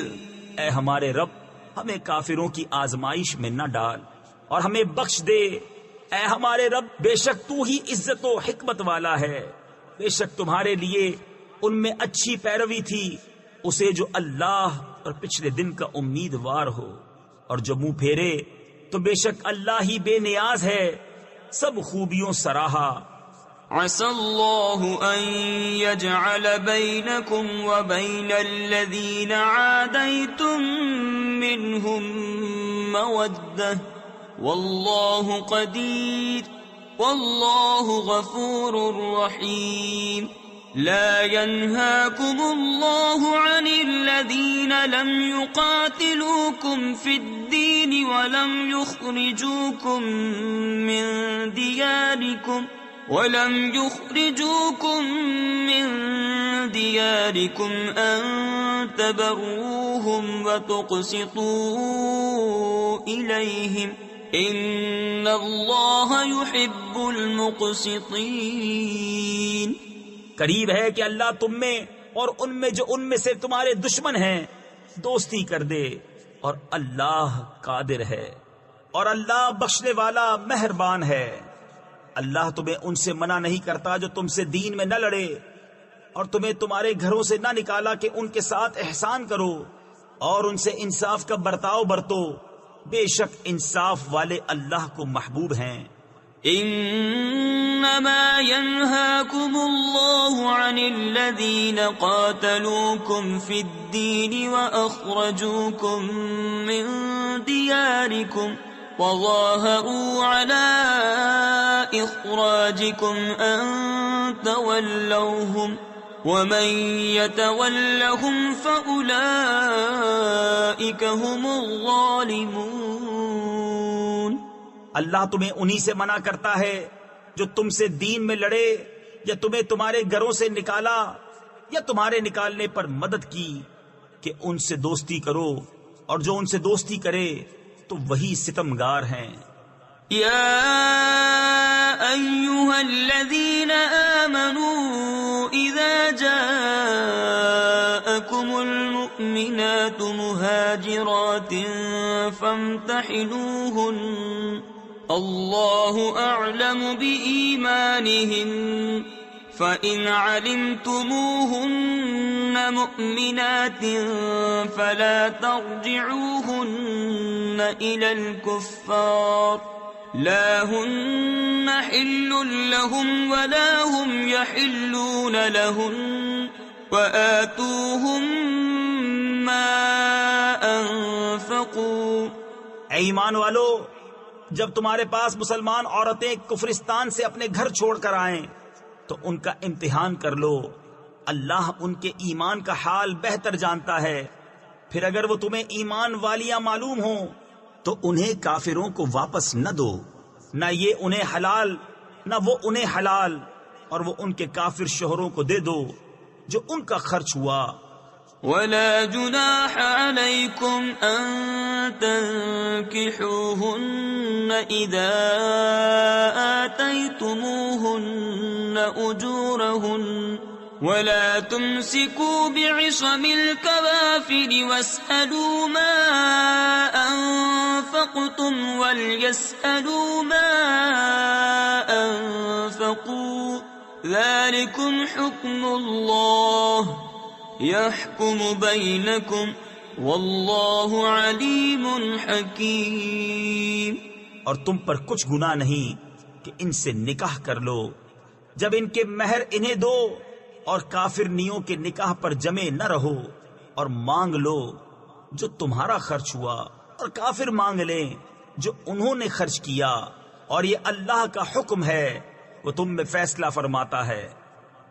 اے ہمارے رب ہمیں کافروں کی آزمائش میں نہ ڈال اور ہمیں بخش دے. اے ہمارے رب بے شک تو ہی عزت و حکمت والا ہے. بے شک تمہارے لیے ان میں اچھی پیروی تھی اسے جو اللہ اور پچھلے دن کا امیدوار ہو، اور جو منہ پھیرے تو بے شک اللہ ہی بے نیاز ہے سب خوبیوں سراہا. عسى الله أن يجعل بينكم وبين الذين عاديتم منهم مودة والله قدير والله غفور رحيم. لا ينهاكم الله عن الذين لم يقاتلوكم في الدين ولم يخرجوكم من دياركم أن تبروهم وتقسطوا إليهم إن الله يحب المقسطين۔ قریب ہے کہ اللہ تم میں اور ان میں جو ان میں سے تمہارے دشمن ہیں دوستی کر دے، اور اللہ قادر ہے اور اللہ بخشنے والا مہربان ہے۔ اللہ تمہیں ان سے منع نہیں کرتا جو تم سے دین میں نہ لڑے اور تمہیں تمہارے گھروں سے نہ نکالا کہ ان کے ساتھ احسان کرو اور ان سے انصاف کا برتاؤ برتو، بے شک انصاف والے اللہ کو محبوب ہیں۔ انما ينهاكم الله عن الذين قاتلوكم في الدين واخرجوكم من دياركم وظاهروا على اخراجكم ان تولوهم ومن يتولهم فاولئك هم الظالمون۔ اللہ تمہیں انہی سے منع کرتا ہے جو تم سے دین میں لڑے یا تمہیں تمہارے گھروں سے نکالا یا تمہارے نکالنے پر مدد کی کہ ان سے دوستی کرو، اور جو ان سے دوستی کرے تو وہی ستمگار ہیں۔ یا ایھا الذین آمنوا اذا جاءکم المؤمنات مہاجرات فامتحنوہن اللہ اعلم بإیمانہن فإن علمتموہن مؤمنات فلا ترجعوہن إلى الكفار لا ہن حل لهم ولا هم يحلون لهن وآتوهم ما انفقوا۔ اے ایمان والو، جب تمہارے پاس مسلمان عورتیں کفرستان سے اپنے گھر چھوڑ کر آئیں تو ان کا امتحان کر لو، اللہ ان کے ایمان کا حال بہتر جانتا ہے۔ پھر اگر وہ تمہیں ایمان والیاں معلوم ہوں تو انہیں کافروں کو واپس نہ دو، نہ یہ انہیں حلال نہ وہ انہیں حلال، اور وہ ان کے کافر شوہروں کو دے دو جو ان کا خرچ ہوا۔ ولا جناح عليكم أن تنكحوهن إذا آتيتموهن أجورهن ولا تمسكوا بعصم الكوافر واسألوا ما أنفقتم وليسألوا ما أنفقوا ذلكم حكم الله يحكم بينكم واللہ علیم حکیم۔ اور تم پر کچھ گناہ نہیں کہ ان سے نکاح کر لو جب ان کے مہر انہیں دو، اور کافرنیوں کے نکاح پر جمے نہ رہو، اور مانگ لو جو تمہارا خرچ ہوا، اور کافر مانگ لیں جو انہوں نے خرچ کیا، اور یہ اللہ کا حکم ہے، وہ تم میں فیصلہ فرماتا ہے،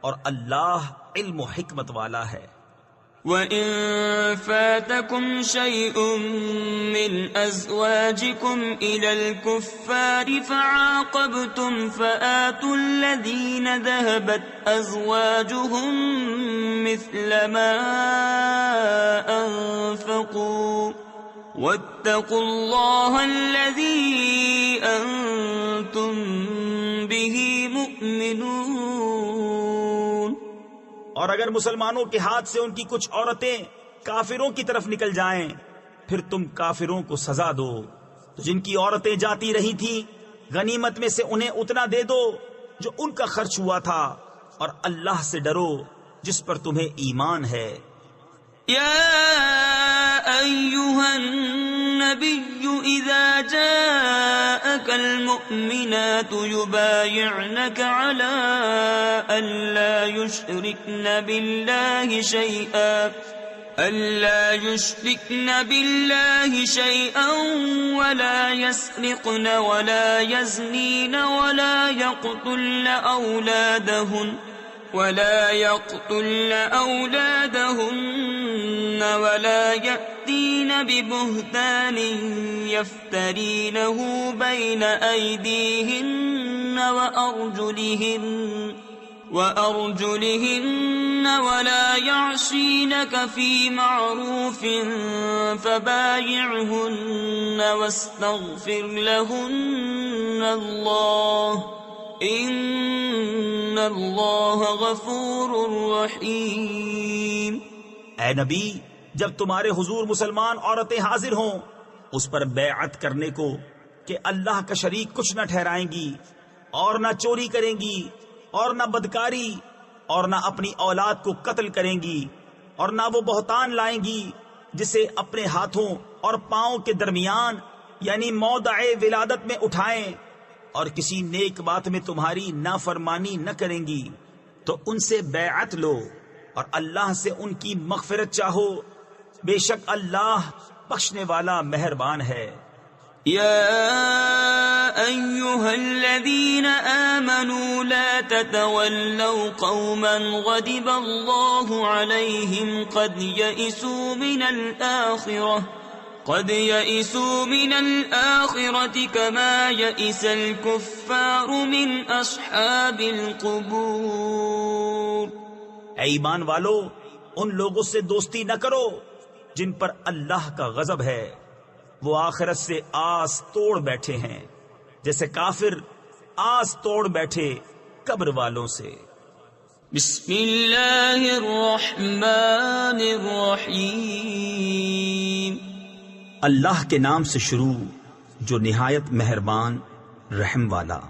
اور اللہ علم و حکمت والا ہے۔ وَإِن فَاتَكُمْ شَيْءٌ مِّنْ أَزْوَاجِكُمْ إِلَى الْكُفَّارِ فَعَاقَبْتُمْ فَآتُوا الَّذِينَ ذَهَبَتْ أَزْوَاجُهُمْ مِثْلَ مَا أَنفَقُوا وَاتَّقُوا اللَّهَ الَّذِي أَنتُم بِهِ مُؤْمِنُونَ۔ اور اگر مسلمانوں کے ہاتھ سے ان کی کچھ عورتیں کافروں کی طرف نکل جائیں پھر تم کافروں کو سزا دو، تو جن کی عورتیں جاتی رہی تھیں غنیمت میں سے انہیں اتنا دے دو جو ان کا خرچ ہوا تھا، اور اللہ سے ڈرو جس پر تمہیں ایمان ہے۔ یا ایھا النبی اذا جاءک المؤمنات یبایعنک علی ان لا يشركن بالله شيئا ولا يسرقن ولا يزنين ولا يقتلن ولا يقتلن أولادهن ولا يأتين ببهتان يفترينه بين أيديهن وأرجلهن ولا يعصينك في معروف فبايعهن واستغفر لهن الله ان اللہ غفور رحیم۔ اے نبی، جب تمہارے حضور مسلمان عورتیں حاضر ہوں اس پر بیعت کرنے کو کہ اللہ کا شریک کچھ نہ ٹھہرائیں گی اور نہ چوری کریں گی اور نہ بدکاری اور نہ اپنی اولاد کو قتل کریں گی اور نہ وہ بہتان لائیں گی جسے اپنے ہاتھوں اور پاؤں کے درمیان یعنی موضع ولادت میں اٹھائیں، اور کسی نیک بات میں تمہاری نافرمانی نہ کریں گی تو ان سے بیعت لو اور اللہ سے ان کی مغفرت چاہو، بے شک اللہ بخشنے والا مہربان ہے۔ يا أيها الذين آمنوا لا تتولوا قوما غضب الله عليهم قد يئسوا من الآخرة كما يئس الكفار من أصحاب القبور۔ اے ایمان والو، ان لوگوں سے دوستی نہ کرو جن پر اللہ کا غضب ہے، وہ آخرت سے آس توڑ بیٹھے ہیں جیسے کافر آس توڑ بیٹھے قبر والوں سے۔ بسم اللہ الرحمن الرحیم۔ اللہ کے نام سے شروع جو نہایت مہربان رحم والا۔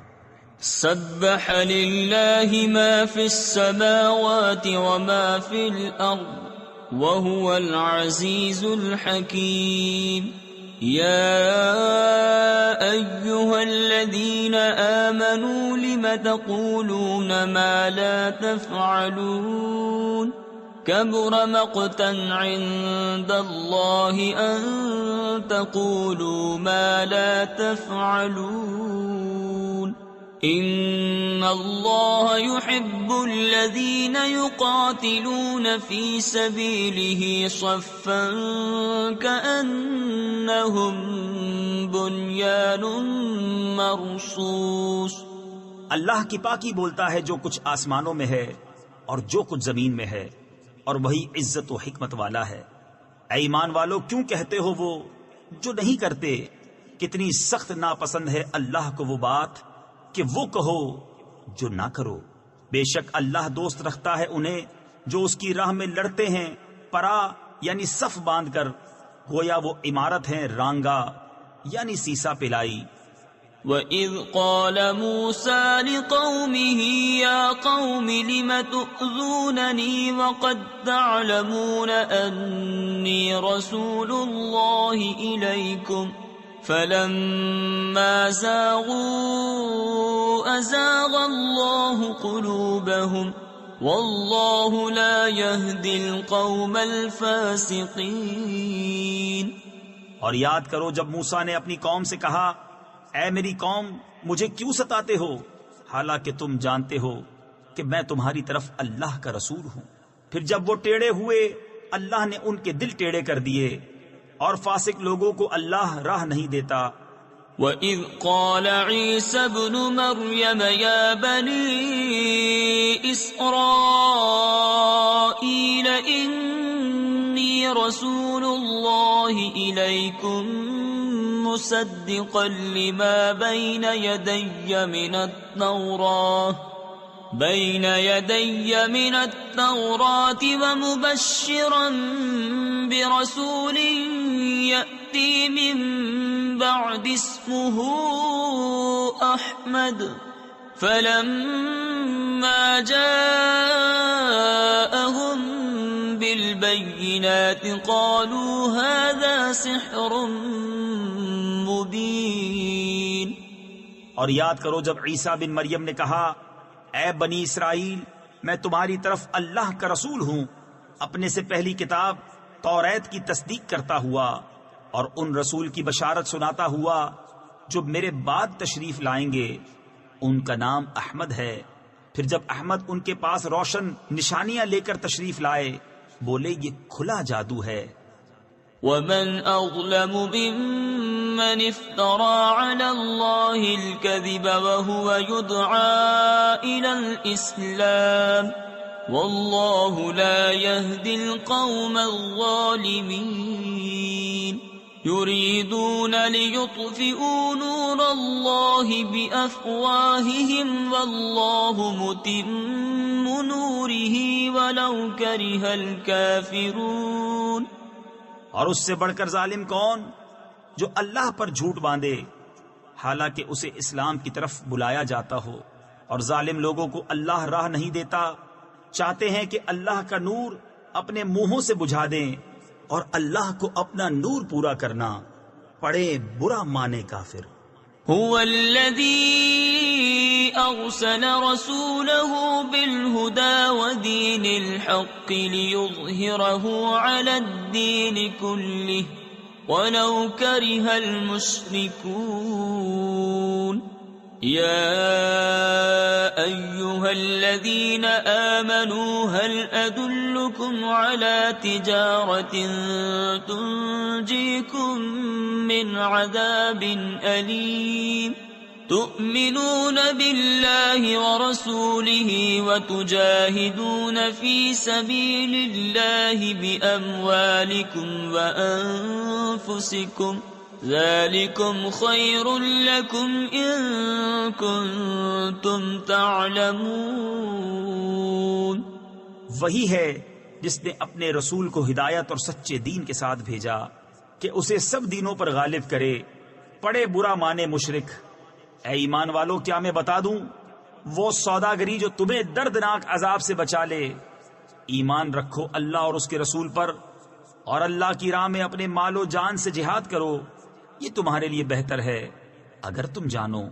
سبح للہ ما فی السماوات وما فی الارض وهو العزیز الحکیم۔ یا ایہا الذین آمنوا لم تقولون ما لا تفعلون كبر مقتا عند الله أن تقولوا ما لا تفعلون إن الله يحب الذين يقاتلون في سبيله صفا كأنهم بنيان مرصوص۔ اللہ کی پاکی بولتا ہے جو کچھ آسمانوں میں ہے اور جو کچھ زمین میں ہے، اور وہی عزت و حکمت والا ہے۔ اے ایمان والو، کیوں کہتے ہو وہ جو نہیں کرتے؟ کتنی سخت ناپسند ہے اللہ کو وہ بات کہ وہ کہو جو نہ کرو۔ بے شک اللہ دوست رکھتا ہے انہیں جو اس کی راہ میں لڑتے ہیں پرا یعنی صف باندھ کر، گویا وہ عمارت ہیں رانگا یعنی سیسا پلائی۔ وَإِذْ قَالَ مُوسَى لِقَوْمِهِ يَا قَوْمِ لِمَ تُؤْذُونَنِي وَقَدْ تَعْلَمُونَ أَنِّي رَسُولُ اللَّهِ إِلَيْكُمْ فَلَمَّا زَاغُوا أَزَاغَ اللَّهُ قُلُوبَهُمْ وَاللَّهُ لَا يَهْدِي الْقَوْمَ الْفَاسِقِينَ۔ اور یاد کرو جب موسیٰ نے اپنی قوم سے کہا، اے میری قوم مجھے کیوں ستاتے ہو، حالانکہ تم جانتے ہو کہ میں تمہاری طرف اللہ کا رسول ہوں۔ پھر جب وہ ٹیڑے ہوئے اللہ نے ان کے دل ٹیڑے کر دیے، اور فاسق لوگوں کو اللہ راہ نہیں دیتا۔ وَإِذْ قَالَ عِيسَى ابْنُ مَرْيَمَ يَا بَنِي إِسْرَائِيلَ إِنِّي رَسُولُ اللَّهِ إِلَيْكُمْ مُصَدِّقًا لِمَا بَيْنَ يَدَيَّ مِنَ التَّوْرَاةِ وَمُبَشِّرًا بِرَسُولٍ يَأْتِي مِن بَعْدِ اسْمُهُ أَحْمَدُ فَلَمَّا جَاءَهُم بِالْبَيِّنَاتِ قَالُوا هَذَا سِحْرٌ مبین۔ اور یاد کرو جب عیسیٰ بن مریم نے کہا، اے بنی اسرائیل میں تمہاری طرف اللہ کا رسول ہوں، اپنے سے پہلی کتاب توریت کی تصدیق کرتا ہوا اور ان رسول کی بشارت سناتا ہوا جو میرے بعد تشریف لائیں گے، ان کا نام احمد ہے۔ پھر جب احمد ان کے پاس روشن نشانیاں لے کر تشریف لائے بولے یہ کھلا جادو ہے۔ ومن أظلم ممن افترى على الله الكذب وهو يدعى إلى الإسلام والله لا يهدي القوم الظالمين يريدون ليطفئوا نور الله بأفواههم والله متم نوره ولو كره الكافرون۔ اور اس سے بڑھ کر ظالم کون جو اللہ پر جھوٹ باندھے حالانکہ اسے اسلام کی طرف بلایا جاتا ہو، اور ظالم لوگوں کو اللہ راہ نہیں دیتا، چاہتے ہیں کہ اللہ کا نور اپنے منہوں سے بجھا دیں، اور اللہ کو اپنا نور پورا کرنا پڑے برا مانے کافر۔ هو الذي أرسل رسوله بالهدى ودين الحق ليظهره على الدين كله ولو كره المشركون۔ يا أيها الذين آمنوا هل أدلكم على تجارة تنجيكم من عذاب أليم تؤمنون بالله ورسوله وتجاهدون في سبيل الله بأموالكم وأنفسكم ذلكم خير لكم إن كنتم تعلمون۔ وہی ہے جس نے اپنے رسول کو ہدایت اور سچے دین کے ساتھ بھیجا کہ اسے سب دینوں پر غالب کرے، پڑے برا مانے مشرک۔ اے ایمان والو، کیا میں بتا دوں وہ سوداگری جو تمہیں دردناک عذاب سے بچا لے؟ ایمان رکھو اللہ اور اس کے رسول پر، اور اللہ کی راہ میں اپنے مال و جان سے جہاد کرو، یہ تمہارے لیے بہتر ہے اگر تم جانو۔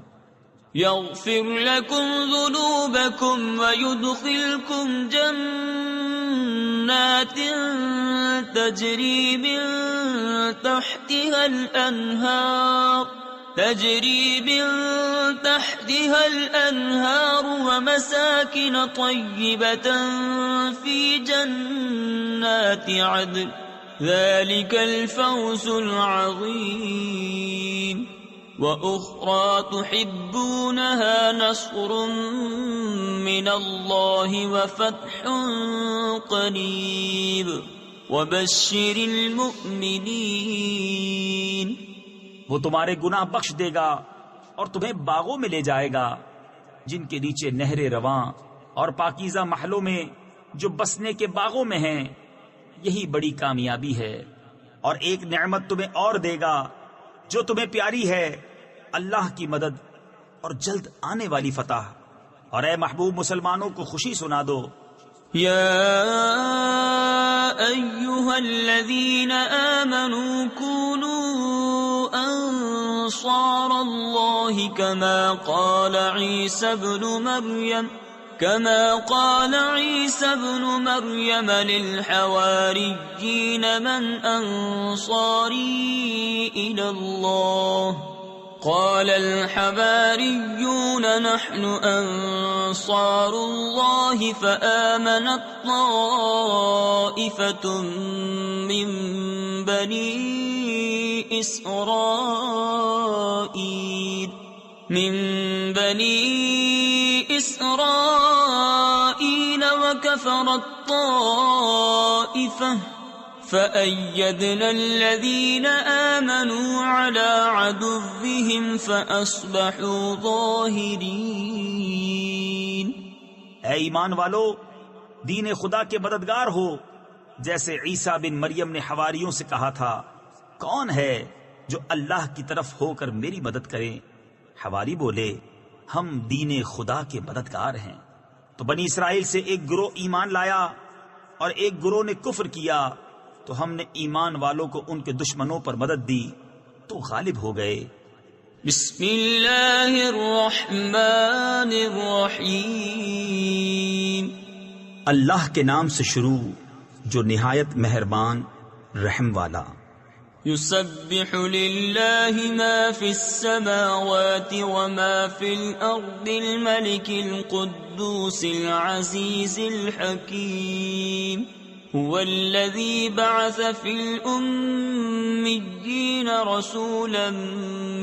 يغفر لكم ذنوبكم ويدخلكم جنات تجري من تحتها الأنهار ومساكن طيبة في جنات عدن ذلك الفوز العظيم۔ وأخرى تحبونها نصر من الله وفتح قريب وبشر المؤمنين۔ وہ تمہارے گناہ بخش دے گا اور تمہیں باغوں میں لے جائے گا جن کے نیچے نہریں رواں، اور پاکیزہ محلوں میں جو بسنے کے باغوں میں ہیں، یہی بڑی کامیابی ہے۔ اور ایک نعمت تمہیں اور دے گا جو تمہیں پیاری ہے، اللہ کی مدد اور جلد آنے والی فتح۔ اور اے محبوب مسلمانوں کو خوشی سنا دو۔ يا أيها الذين آمنوا كونوا أنصار الله كما قال عيسى ابن مريم للحواريين من أنصاري إلى الله قال الحواريون نحن أنصار الله فآمنت طائفة من بني إسرائيل وكفرت طائفة فأيدنا الذين آمنوا على عدوهم فأصبحوا ظاهرين۔ اے ایمان والو، دین خدا کے مددگار ہو جیسے عیسیٰ بن مریم نے حواریوں سے کہا تھا، کون ہے جو اللہ کی طرف ہو کر میری مدد کرے؟ حواری بولے، ہم دین خدا کے مددگار ہیں۔ تو بنی اسرائیل سے ایک گروہ ایمان لایا اور ایک گروہ نے کفر کیا، تو ہم نے ایمان والوں کو ان کے دشمنوں پر مدد دی تو غالب ہو گئے۔ بسم اللہ الرحمن الرحیم۔ اللہ کے نام سے شروع جو نہایت مہربان رحم والا۔ يسبح لله ما في السماوات وما في الأرض الملك القدوس العزيز الحكيم هو الذي بعث في الأميين رسولا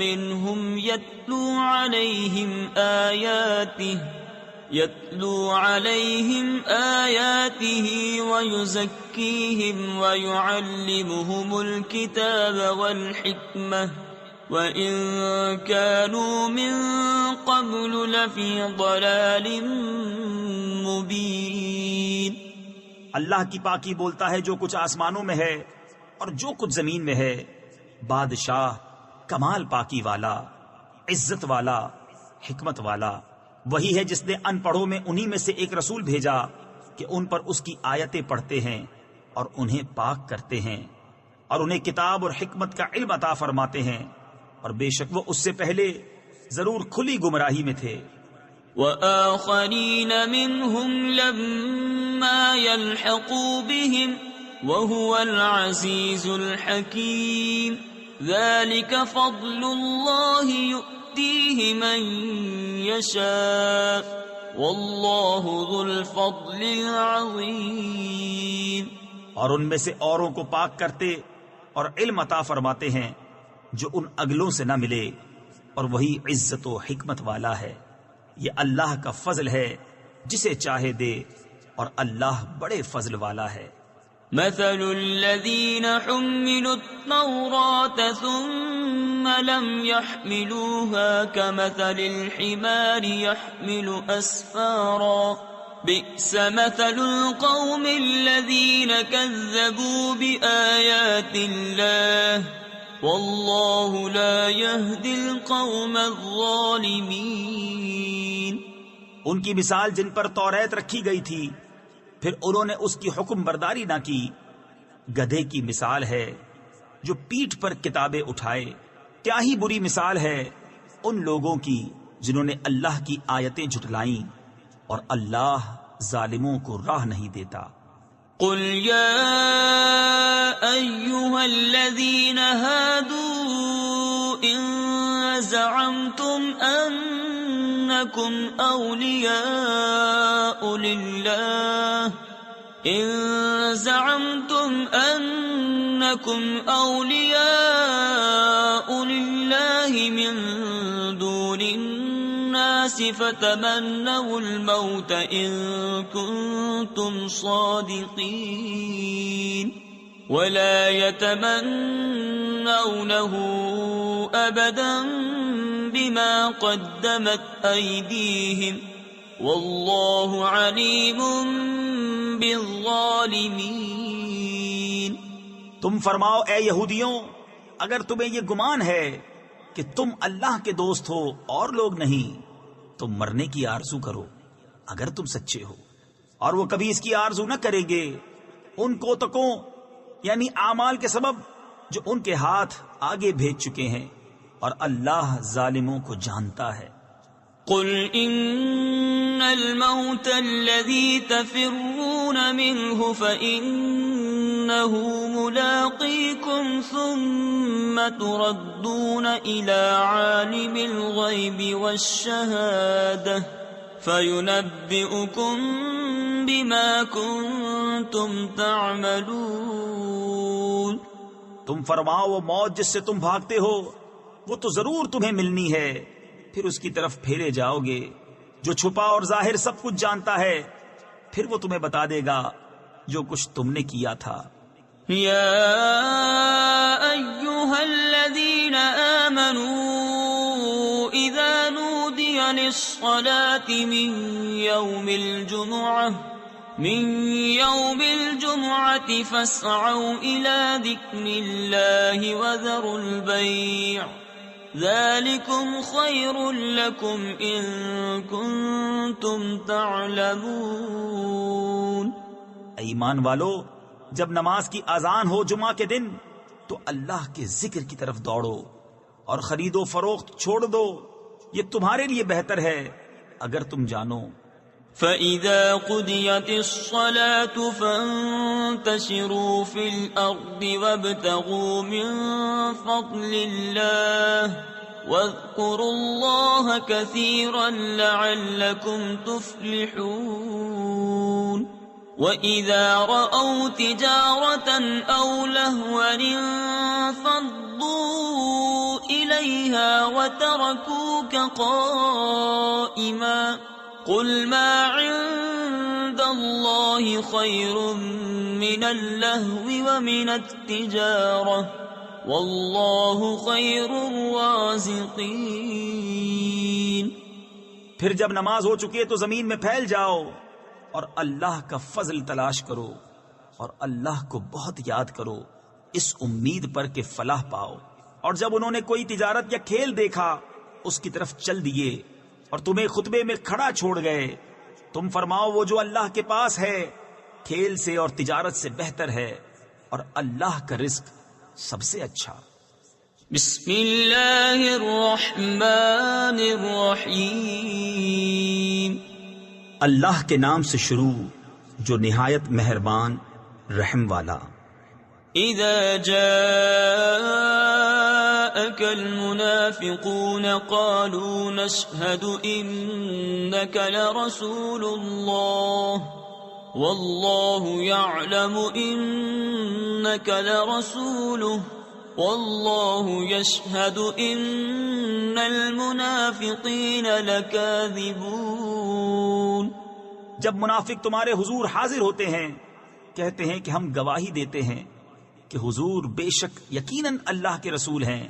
منهم يتلو عليهم آياته ويزكيهم ويعلمهم الكتاب والحكمة وإن كانوا من قبل لفي ضلال مبين. اللہ کی پاکی بولتا ہے جو کچھ آسمانوں میں ہے اور جو کچھ زمین میں ہے. بادشاہ کمال پاکی والا، عزت والا، حکمت والا وہی ہے جس نے ان پڑھوں میں انہی میں سے ایک رسول بھیجا کہ ان پر اس کی آیتیں پڑھتے ہیں اور انہیں پاک کرتے ہیں اور انہیں کتاب اور حکمت کا علم عطا فرماتے ہیں، اور بے شک وہ اس سے پہلے ضرور کھلی گمراہی میں تھے. وآخرین منهم لما يلحقوا بهم وهو العزيز الحكيم ذلك فضل الله يؤتيه من يشاء والله ذو الفضل العظيم. اور ان میں سے اوروں کو پاک کرتے اور علم عطا فرماتے ہیں جو ان اگلوں سے نہ ملے، اور وہی عزت و حکمت والا ہے. یہ اللہ کا فضل ہے جسے چاہے دے، اور اللہ بڑے فضل والا ہے. مثل الذين حملوا التوراة ثم لم يحملوها كمثل الحمار يحمل أسفارا بئس مثل القوم الذين كذبوا بآيات الله والله لا يهدي القوم الظالمين. ان کی مثال جن پر توریت رکھی گئی تھی پھر انہوں نے اس کی حکم برداری نہ کی، گدھے کی مثال ہے جو پیٹھ پر کتابیں اٹھائے. کیا ہی بری مثال ہے ان لوگوں کی جنہوں نے اللہ کی آیتیں جھٹلائیں، اور اللہ ظالموں کو راہ نہیں دیتا. قل يا أيها الذين هادوا إن زعمتم أنكم أولياء لله من دون الناس فتمنوا الموت إن كنتم صادقين ولا يتمنونه أبدا بما قدمت أيديهم والله عليم بالظالمين. تم فرماؤ اے یہودیوں، اگر تمہیں یہ گمان ہے کہ تم اللہ کے دوست ہو اور لوگ نہیں، تم مرنے کی آرزو کرو اگر تم سچے ہو، اور وہ کبھی اس کی آرزو نہ کریں گے ان کوتکوں یعنی اعمال کے سبب جو ان کے ہاتھ آگے بھیج چکے ہیں، اور اللہ ظالموں کو جانتا ہے. قل ان الموت الذي تفرون منه فإنه ملاقيكم ثم تردون إلى عالم الغيب والشهادة فينبئكم بما كنتم تعملون. تم فرماؤ وہ موت جس سے تم بھاگتے ہو وہ تو ضرور تمہیں ملنی ہے، پھر اس کی طرف پھیرے جاؤ گے. جو چھپا اور ظاہر سب کچھ جانتا ہے، پھر وہ تمہیں بتا دے گا جو کچھ تم نے کیا تھا. یا ایھا الذین آمنوا اذا نودی للصلاة من يوم الجمعة فاسعوا إلى ذكر الله وذروا البيع ذلكم خير لكم إن كنتم تعلمون. ایمان والو، جب نماز کی اذان ہو جمعہ کے دن تو اللہ کے ذکر کی طرف دوڑو اور خرید و فروخت چھوڑ دو، یہ تمہارے لیے بہتر ہے اگر تم جانو. فَإِذَا قُضِيَتِ الصَّلَاةُ فَانتَشِرُوا فِي الْأَرْضِ وَابْتَغُوا مِن فَضْلِ اللَّهِ وَاذْكُرُوا اللَّهَ كَثِيرًا لَعَلَّكُمْ تُفْلِحُونَ وَإِذَا رَأَوْا تِجَارَةً أَوْ لَهْوًا انفَضُّوا إِلَيْهَا وَتَرَكُوكَ قَائِمًا قُلْ مَا عِندَ اللَّهِ خَيْرٌ مِّنَ اللَّهْوِ وَمِنَ التِّجَارَةِ وَاللَّهُ خَيْرُ الرَّازِقِينَ۔ پھر جب نماز ہو چکے تو زمین میں پھیل جاؤ اور اللہ کا فضل تلاش کرو اور اللہ کو بہت یاد کرو اس امید پر کہ فلاح پاؤ۔ اور جب انہوں نے کوئی تجارت یا کھیل دیکھا اس کی طرف چل دیے اور تمہیں خطبے میں کھڑا چھوڑ گئے، تم فرماؤ وہ جو اللہ کے پاس ہے کھیل سے اور تجارت سے بہتر ہے، اور اللہ کا رزق سب سے اچھا۔ بسم اللہ الرحمن الرحیم۔ اللہ کے نام سے شروع جو نہایت مہربان رحم والا۔ اذا جاءك المنافقون قالوا نشهد انك لرسول الله والله يعلم انك لرسوله والله يشهد ان المنافقين لكاذبون۔ جب منافق تمہارے حضور حاضر ہوتے ہیں کہتے ہیں کہ ہم گواہی دیتے ہیں کہ حضور بے شک یقیناً اللہ کے رسول ہیں،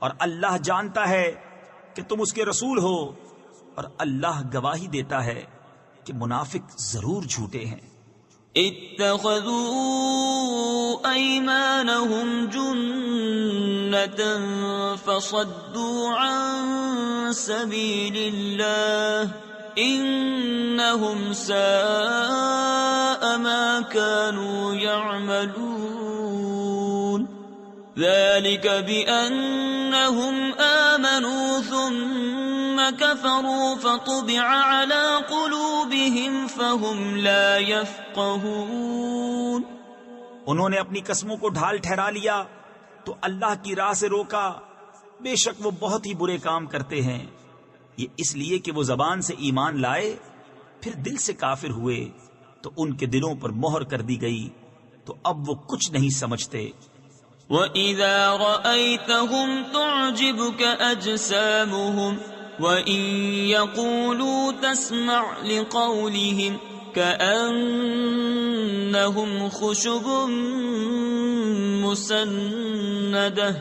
اور اللہ جانتا ہے کہ تم اس کے رسول ہو، اور اللہ گواہی دیتا ہے کہ منافق ضرور جھوٹے ہیں۔ اتخذوا ایمانہم جنتا فصدوا عن سبیل اللہ انہم ساء ما كانوا يعملون ذلك بأنهم آمنوا ثم كفروا فطبع على قلوبهم فهم لا يفقهون۔ انہوں نے اپنی قسموں کو ڈھال ٹھہرا لیا تو اللہ کی راہ سے روکا، بے شک وہ بہت ہی برے کام کرتے ہیں۔ یہ اس لیے کہ وہ زبان سے ایمان لائے پھر دل سے کافر ہوئے تو ان کے دلوں پر مہر کر دی گئی، تو اب وہ کچھ نہیں سمجھتے۔ وَإِذَا رَأَيْتَهُمْ تُعْجِبُكَ أَجْسَامُهُمْ وَإِن يَقُولُوا تَسْمَعْ لِقَوْلِهِمْ كَأَنَّهُمْ خُشُبٌ مُّسَنَّدَةٌ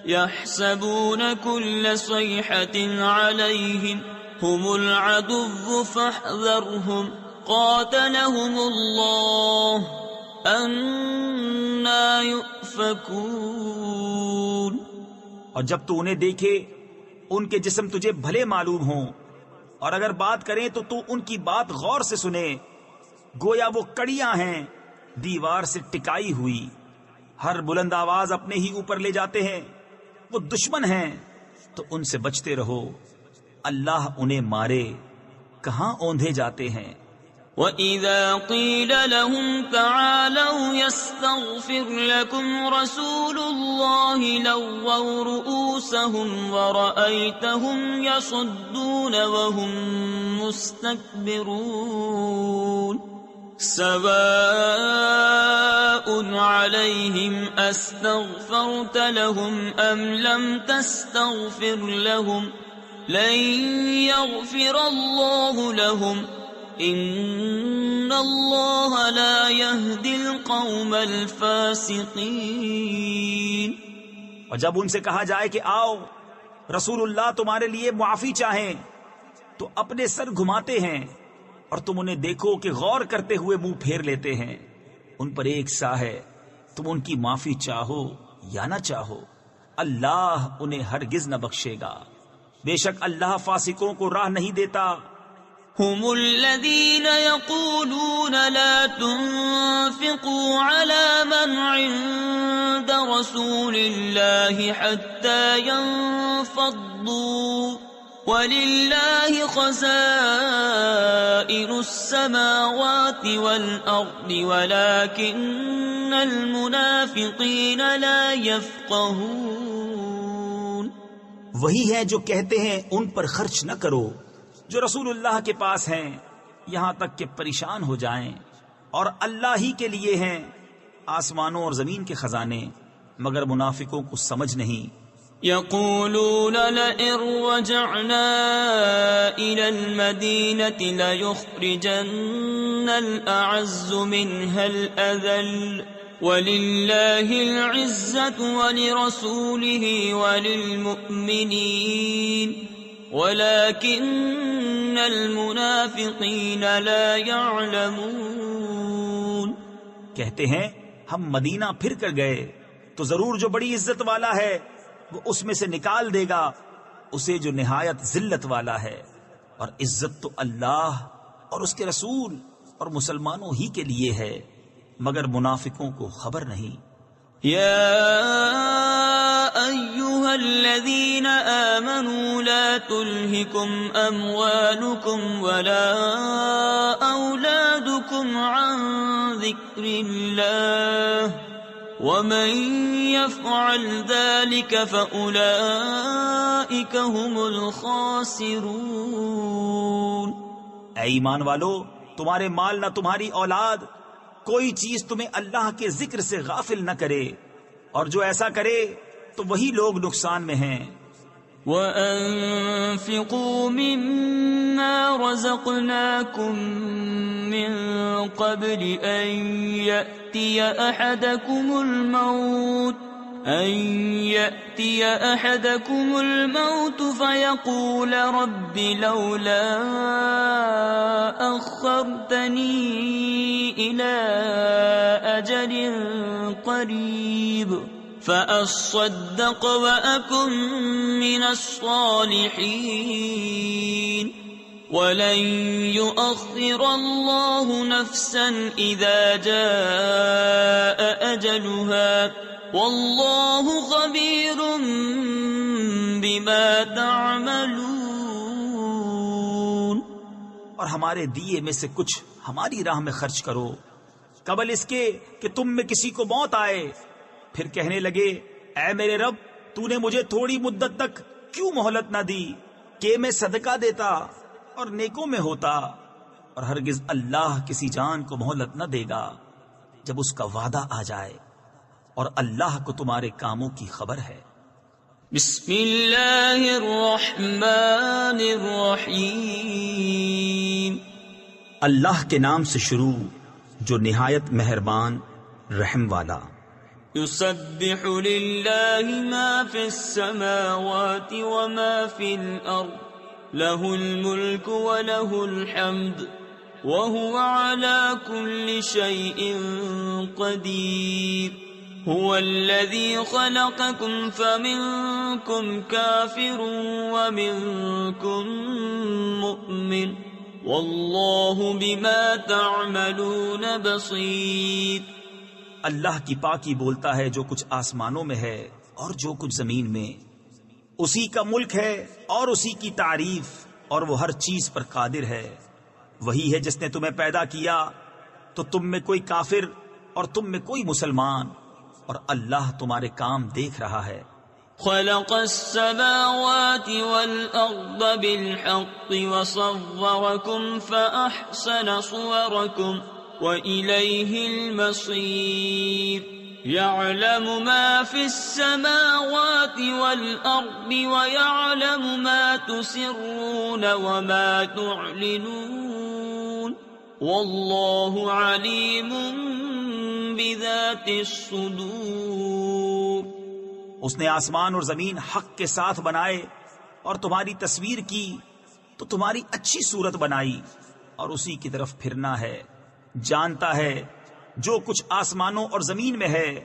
يَحْسَبُونَ كُلَّ صَيْحَةٍ عَلَيْهِمْ هُمُ الْعَدُوُّ فَاحْذَرْهُمْ قَاتَلَهُمُ اللَّهُ أَنَّى يُؤْفَكُونَ۔ اور جب تو انہیں دیکھے ان کے جسم تجھے بھلے معلوم ہوں، اور اگر بات کریں تو تو ان کی بات غور سے سنے، گویا وہ کڑیاں ہیں دیوار سے ٹکائی ہوئی، ہر بلند آواز اپنے ہی اوپر لے جاتے ہیں، وہ دشمن ہیں تو ان سے بچتے رہو، اللہ انہیں مارے کہاں اوندھے جاتے ہیں۔ وَإِذَا قِيلَ لَهُمْ تَعَالَوْا يَسْتَغْفِرْ لَكُمْ رَسُولُ اللَّهِ لَوَّوْا رُؤُوسَهُمْ وَرَأَيْتَهُمْ يَصُدُّونَ وَهُمْ مُسْتَكْبِرُونَ سَوَاءٌ عَلَيْهِمْ أَسْتَغْفَرْتَ لَهُمْ أَمْ لَمْ تَسْتَغْفِرْ لَهُمْ لَن يَغْفِرَ اللَّهُ لَهُمْ ان اللہ لا يهدی القوم الفاسقین۔ اور جب ان سے کہا جائے کہ آؤ رسول اللہ تمہارے لیے معافی چاہیں تو اپنے سر گھماتے ہیں، اور تم انہیں دیکھو کہ غور کرتے ہوئے منہ پھیر لیتے ہیں، ان پر ایک سا ہے، تم ان کی معافی چاہو یا نہ چاہو اللہ انہیں ہرگز نہ بخشے گا، بے شک اللہ فاسقوں کو راہ نہیں دیتا۔ هم الذين يقولون لا تنفقوا على من عند رسول الله حتى ينفضوا وَلِلَّهِ خَزَائِنُ السَّمَاوَاتِ وَالْأَرْضِ وَلَكِنَّ الْمُنَافِقِينَ لَا يَفْقَهُونَ۔ وہی ہے جو کہتے ہیں ان پر خرچ نہ کرو جو رسول اللہ کے پاس ہیں، یہاں تک کہ پریشان ہو جائیں، اور اللہ ہی کے لیے ہیں آسمانوں اور زمین کے خزانے، مگر منافقوں کو سمجھ نہیں۔ يقولون لئن رجعنا إلى المدينة ليخرجن الأعز منها الأذل ولله العزة ولرسوله وللمؤمنين ولكن المنافقين لا يعلمون۔ کہتے ہیں ہم مدینہ پھر کر گئے تو ضرور جو بڑی عزت والا ہے وہ اس میں سے نکال دے گا اسے جو نہایت ذلت والا ہے، اور عزت تو اللہ اور اس کے رسول اور مسلمانوں ہی کے لیے ہے، مگر منافقوں کو خبر نہیں۔ یا ایھا الذین آمنوا لا تلہکم اموالکم ولا اولادکم عن ذکر اللہ ومن يفعل ذلك فأولئك هم الخاسرون۔ اے ایمان والو، تمہارے مال نہ تمہاری اولاد کوئی چیز تمہیں اللہ کے ذکر سے غافل نہ کرے، اور جو ایسا کرے تو وہی لوگ نقصان میں ہیں۔ وَأَنفِقُوا مِمَّا رَزَقْنَاكُم مِّن قَبْلِ أَن يَأْتِيَ أَحَدَكُمُ الْمَوْتُ فَيَقُولَ رَبِّ لَوْلَا أَخَّرْتَنِي إِلَىٰ أَجَلٍ قَرِيبٍ فَأَصَّدَّقَ وَأَكُن مِّنَ الصَّالِحِينَ وَلَن يُؤَخِّرَ اللَّهُ نَفْسًا إِذَا جَاءَ أَجَلُهَا وَاللَّهُ خَبِيرٌ بِمَا تَعْمَلُونَ۔ اور ہمارے دیے میں سے کچھ ہماری راہ میں خرچ کرو قبل اس کے کہ تم میں کسی کو موت آئے، پھر کہنے لگے اے میرے رب، تو نے مجھے تھوڑی مدت تک کیوں مہلت نہ دی کہ میں صدقہ دیتا اور نیکوں میں ہوتا، اور ہرگز اللہ کسی جان کو مہلت نہ دے گا جب اس کا وعدہ آ جائے، اور اللہ کو تمہارے کاموں کی خبر ہے۔ بسم اللہ الرحمن الرحیم۔ اللہ کے نام سے شروع جو نہایت مہربان رحم والا۔ يسبح لله ما في السماوات وما في الأرض له الملك وله الحمد وهو على كل شيء قدير هو الذي خلقكم فمنكم كافر ومنكم مؤمن والله بما تعملون بصير۔ اللہ کی پاکی بولتا ہے جو کچھ آسمانوں میں ہے اور جو کچھ زمین میں، اسی کا ملک ہے اور اسی کی تعریف، اور وہ ہر چیز پر قادر ہے۔ وہی ہے جس نے تمہیں پیدا کیا تو تم میں کوئی کافر اور تم میں کوئی مسلمان، اور اللہ تمہارے کام دیکھ رہا ہے۔ خلق السماوات والأرض بالحق وصوركم فأحسن صوركم وإليه المصير يعلم ما في السماوات والأرض ويعلم ما تسرون وما تعلنون والله عليم بذات الصدور۔ اس نے آسمان اور زمین حق کے ساتھ بنائے اور تمہاری تصویر کی تو تمہاری اچھی صورت بنائی، اور اسی کی طرف پھرنا ہے۔ جانتا ہے جو کچھ آسمانوں اور زمین میں ہے،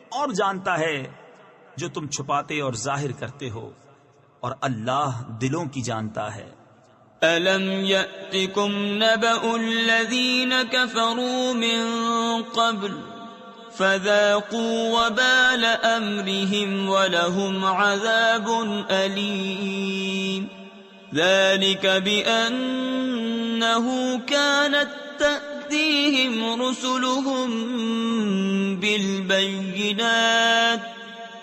اور جانتا ہے جو تم چھپاتے اور ظاہر کرتے ہو، اور اللہ دلوں کی جانتا ہے۔ أَلَمْ يَأْتِكُمْ نَبَأُ الَّذِينَ كَفَرُوا مِن قَبْلُ فَذَاقُوا وَبَالَ أَمْرِهِمْ وَلَهُمْ عَذَابٌ أَلِيمٌ۔ ذلك بأنه كانت تأتيهم رسلهم بالبينات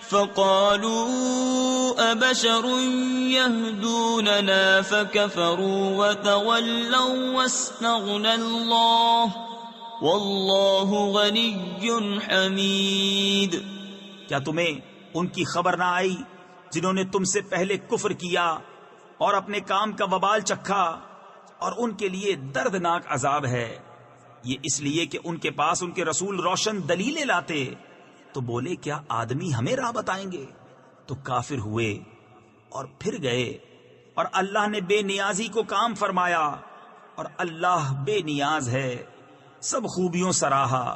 فقالوا أبشر يهدوننا فكفروا وتولوا واستغنى الله واللہ غنی حمید۔ کیا تمہیں ان کی خبر نہ آئی جنہوں نے تم سے پہلے کفر کیا اور اپنے کام کا وبال چکھا، اور ان کے لیے دردناک عذاب ہے۔ یہ اس لیے کہ ان کے پاس ان کے رسول روشن دلیلیں لاتے، تو بولے کیا آدمی ہمیں راہ بتائیں گے؟ تو کافر ہوئے اور پھر گئے، اور اللہ نے بے نیازی کو کام فرمایا، اور اللہ بے نیاز ہے، سب خوبیوں سراہا۔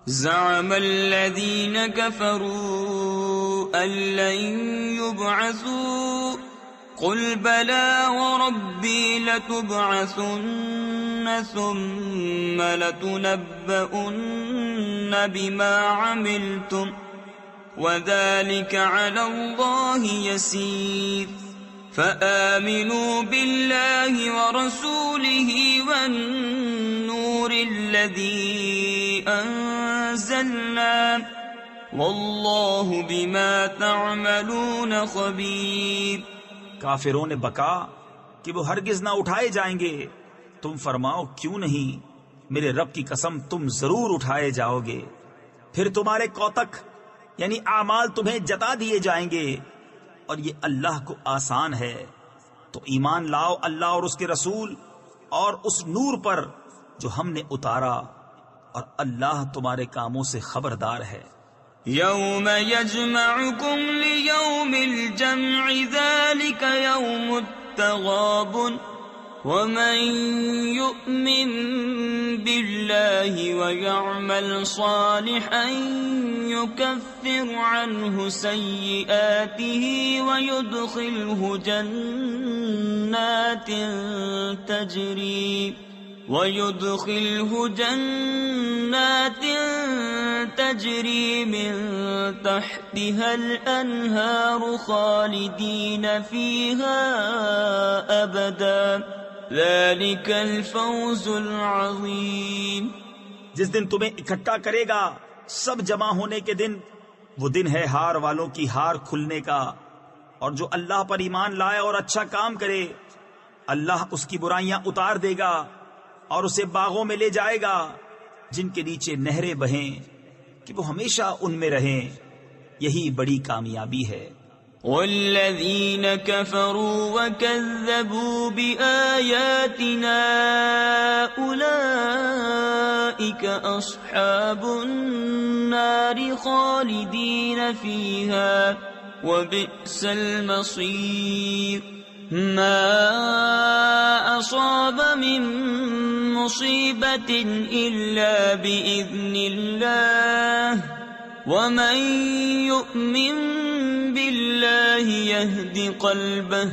زعم الذین کفروا ان لن یبعثوا قل بلى وربی لتبعثن ثم لتنبؤن بما عملتم وذلك على الله يسير فآمنوا بالله ورسوله والنور الذي أنزلنا والله بما تعملون خبير۔ کافروں نے بکا کہ وہ ہرگز نہ اٹھائے جائیں گے۔ تم فرماؤ کیوں نہیں، میرے رب کی قسم تم ضرور اٹھائے جاؤ گے، پھر تمہارے کوتک یعنی اعمال تمہیں جتا دیے جائیں گے، اور یہ اللہ کو آسان ہے۔ تو ایمان لاؤ اللہ اور اس کے رسول اور اس نور پر جو ہم نے اتارا، اور اللہ تمہارے کاموں سے خبردار ہے۔ یوم یجمعکم لیوم الجمع ذلک یوم التغابن ومن یؤمن باللہ ویعمل صالحا یکفر عنہ سیئاته ویدخلہ جنات تجری من تحتها الانہار خالدین فیہا ابدا ذلك الفوز العظیم۔ جس دن تمہیں اکٹھا کرے گا سب جمع ہونے کے دن، وہ دن ہے ہار والوں کی ہار کھلنے کا، اور جو اللہ پر ایمان لائے اور اچھا کام کرے اللہ اس کی برائیاں اتار دے گا اور اسے باغوں میں لے جائے گا جن کے نیچے نہریں بہیں کہ وہ ہمیشہ ان میں رہیں، یہی بڑی کامیابی ہے۔ والذین کفروا وکذبوا بآیاتنا اولئک اصحاب النار خالدین فیہا وبئس المصیر۔ ما اصاب من مصیبت الا باذن اللہ ومن یؤمن باللہ یہد قلبہ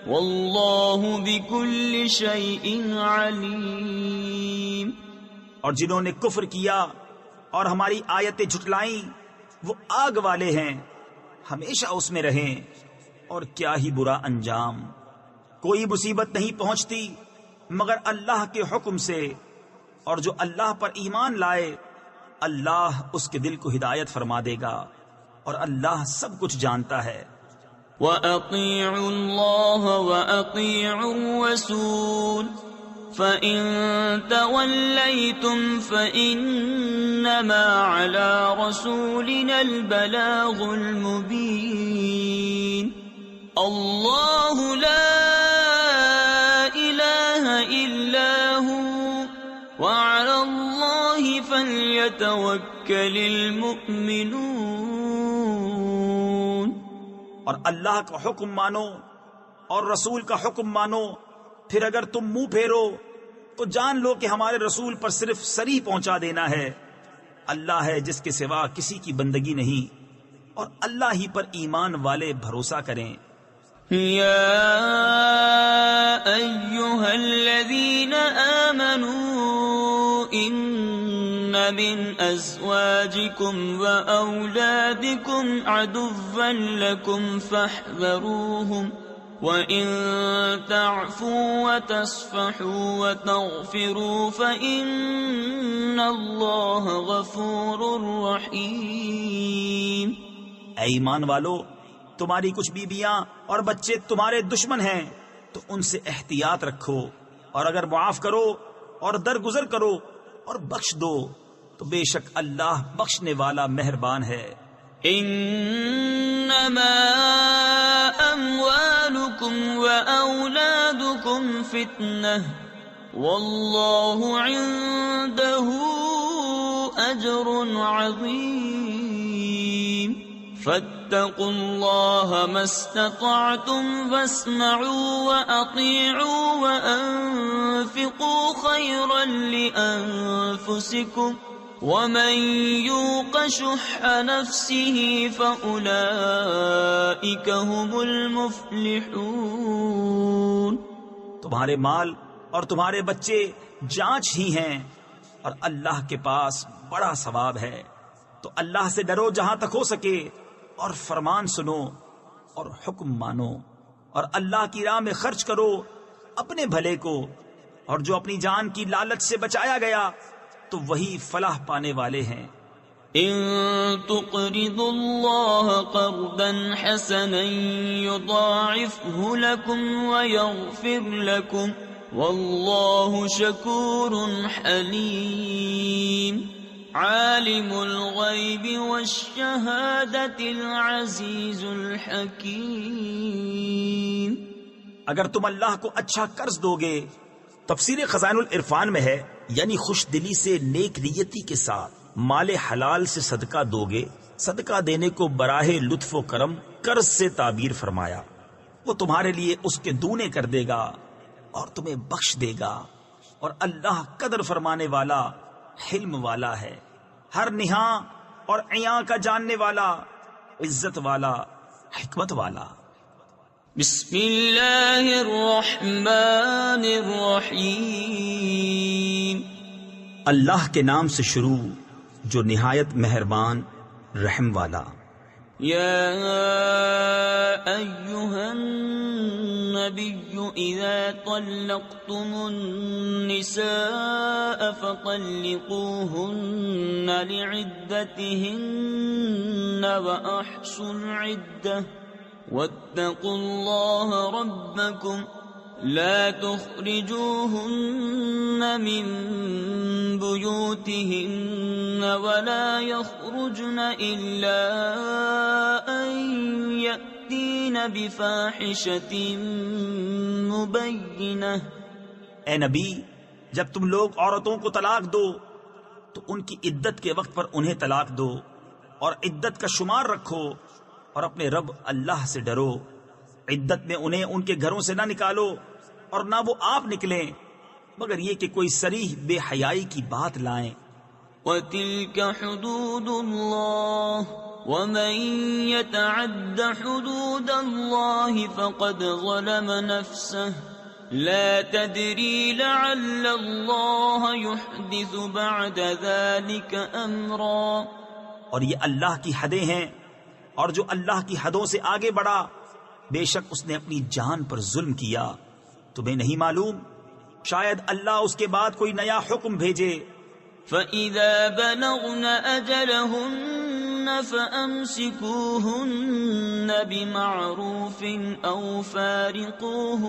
واللہ بکل شیء علیم۔ اور جنہوں نے کفر کیا اور ہماری آیتیں جھٹلائیں وہ آگ والے ہیں، ہمیشہ اس میں رہیں، اور کیا ہی برا انجام۔ کوئی مصیبت نہیں پہنچتی مگر اللہ کے حکم سے، اور جو اللہ پر ایمان لائے اللہ اس کے دل کو ہدایت فرما دے گا، اور اللہ سب کچھ جانتا ہے۔ وَأَطِيعُوا اللَّهَ وَأَطِيعُوا الرَّسُولَ فَإِن تَوَلَّيْتُمْ فَإِنَّمَا عَلَى رَسُولِنَا الْبَلَاغُ الْمُبِينُ۔ اللہ لا الہ الا هو وعلى اللہ فلیتوکل المؤمنون۔ اور اللہ کا حکم مانو اور رسول کا حکم مانو، پھر اگر تم منہ پھیرو تو جان لو کہ ہمارے رسول پر صرف سری پہنچا دینا ہے۔ اللہ ہے جس کے سوا کسی کی بندگی نہیں، اور اللہ ہی پر ایمان والے بھروسہ کریں۔ یا ایہا الذین آمنوا ان من ازواجکم واولادکم عدوا لکم فاحذروہم وَإِن تَعْفُوا وَتَصْفَحُوا وَتَغْفِرُوا فَإِنَّ اللَّهَ غَفُورٌ رَحِيمٌ۔ اے ایمان والو، تمہاری کچھ بیویاں اور بچے تمہارے دشمن ہیں تو ان سے احتیاط رکھو، اور اگر معاف کرو اور درگزر کرو اور بخش دو تو بے شک اللہ بخشنے والا مہربان ہے۔ انما اموالکم واولادکم فتنہ واللہ عنده اجر عظیم فاتقوا اللہ ما استطعتم واسمعوا واطیعوا وانفقوا خیرا لانفسکم وَمَن يُوقَ شُحَّ نَفْسِهِ فَأُولَئِكَ هُمُ الْمُفْلِحُونَ۔ تمہارے مال اور تمہارے بچے جانچ ہی ہیں اور اللہ کے پاس بڑا ثواب ہے، تو اللہ سے ڈرو جہاں تک ہو سکے اور فرمان سنو اور حکم مانو، اور اللہ کی راہ میں خرچ کرو اپنے بھلے کو، اور جو اپنی جان کی لالچ سے بچایا گیا تو وہی فلاح پانے والے ہیں۔ ان تقرضوا اللہ قرضا حسنا یضاعفه لکم ویغفر لکم واللہ شکور حلیم عالم الغیب والشہادۃ العزیز الحکیم۔ اگر تم اللہ کو اچھا قرض دو گے، تفسیر خزائن العرفان میں ہے، یعنی خوش دلی سے نیک نیتی کے ساتھ مال حلال سے صدقہ دو گے، صدقہ دینے کو براہ لطف و کرم قرض سے تعبیر فرمایا، وہ تمہارے لیے اس کے دونے کر دے گا اور تمہیں بخش دے گا، اور اللہ قدر فرمانے والا حلم والا ہے، ہر نہاں اور عیاں کا جاننے والا، عزت والا، حکمت والا۔ بسم اللہ الرحمن الرحیم۔ اللہ کے نام سے شروع جو نہایت مہربان رحم والا۔ یا ایہا النبی اذا طلقتم النساء فطلقوهن لعدتهن واحصوا العدة واتقوا اللہ ربکم لا تخرجوهن من بیوتهن ولا يخرجن إلا أن يأتين بفاحشة مبينة۔ اے نبی، جب تم لوگ عورتوں کو طلاق دو تو ان کی عدت کے وقت پر انہیں طلاق دو، اور عدت کا شمار رکھو، اور اپنے رب اللہ سے ڈرو۔ عدت میں انہیں ان کے گھروں سے نہ نکالو اور نہ وہ آپ نکلیں، مگر یہ کہ کوئی صریح بے حیائی کی بات لائیں۔ وَتِلْكَ حُدُودُ اللَّهِ وَمَن يَتَعَدَّ حُدُودَ اللَّهِ فَقَدْ ظَلَمَ نَفْسَهُ لَا تَدْرِي لَعَلَّ اللَّهَ يُحْدِثُ بَعْدَ ذَلِكَ أَمْرًا۔ اور یہ اللہ کی حدیں ہیں، اور جو اللہ کی حدوں سے آگے بڑھا بے شک اس نے اپنی جان پر ظلم کیا۔ تمہیں نہیں معلوم شاید اللہ اس کے بعد کوئی نیا حکم بھیجے۔ فَإِذَا بَلَغْنَ أَجَلَهُنَّ فَأَمْسِكُوهُنَّ بِمَعْرُوفٍ أَوْ فَارِقُوهُنَّ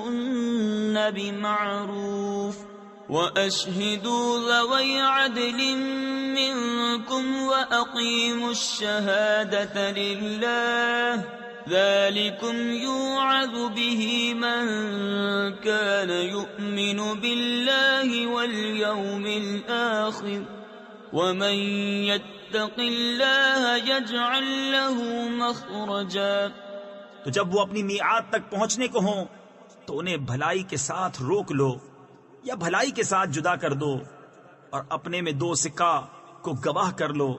بِمَعْرُوفٍ وَأَشْهِدُوا ذَوَيْ عَدْلٍ مِّنكُمْ وَأَقِيمُوا الشَّهَادَةَ لِلَّهِ ذَلِكُمْ يُوعَظُ بِهِ مَن كَانَ يُؤْمِنُ بِاللَّهِ وَالْيَوْمِ الْآخِرِ وَمَن يَتَّقِ اللَّهَ يَجْعَل لَّهُ مَخْرَجًا۔ تو جب وہ اپنی میعاد تک پہنچنے کو ہوں تو انہیں بھلائی کے ساتھ روک لو یا بھلائی کے ساتھ جدا کر دو، اور اپنے میں دو سکہ کو گواہ کر لو،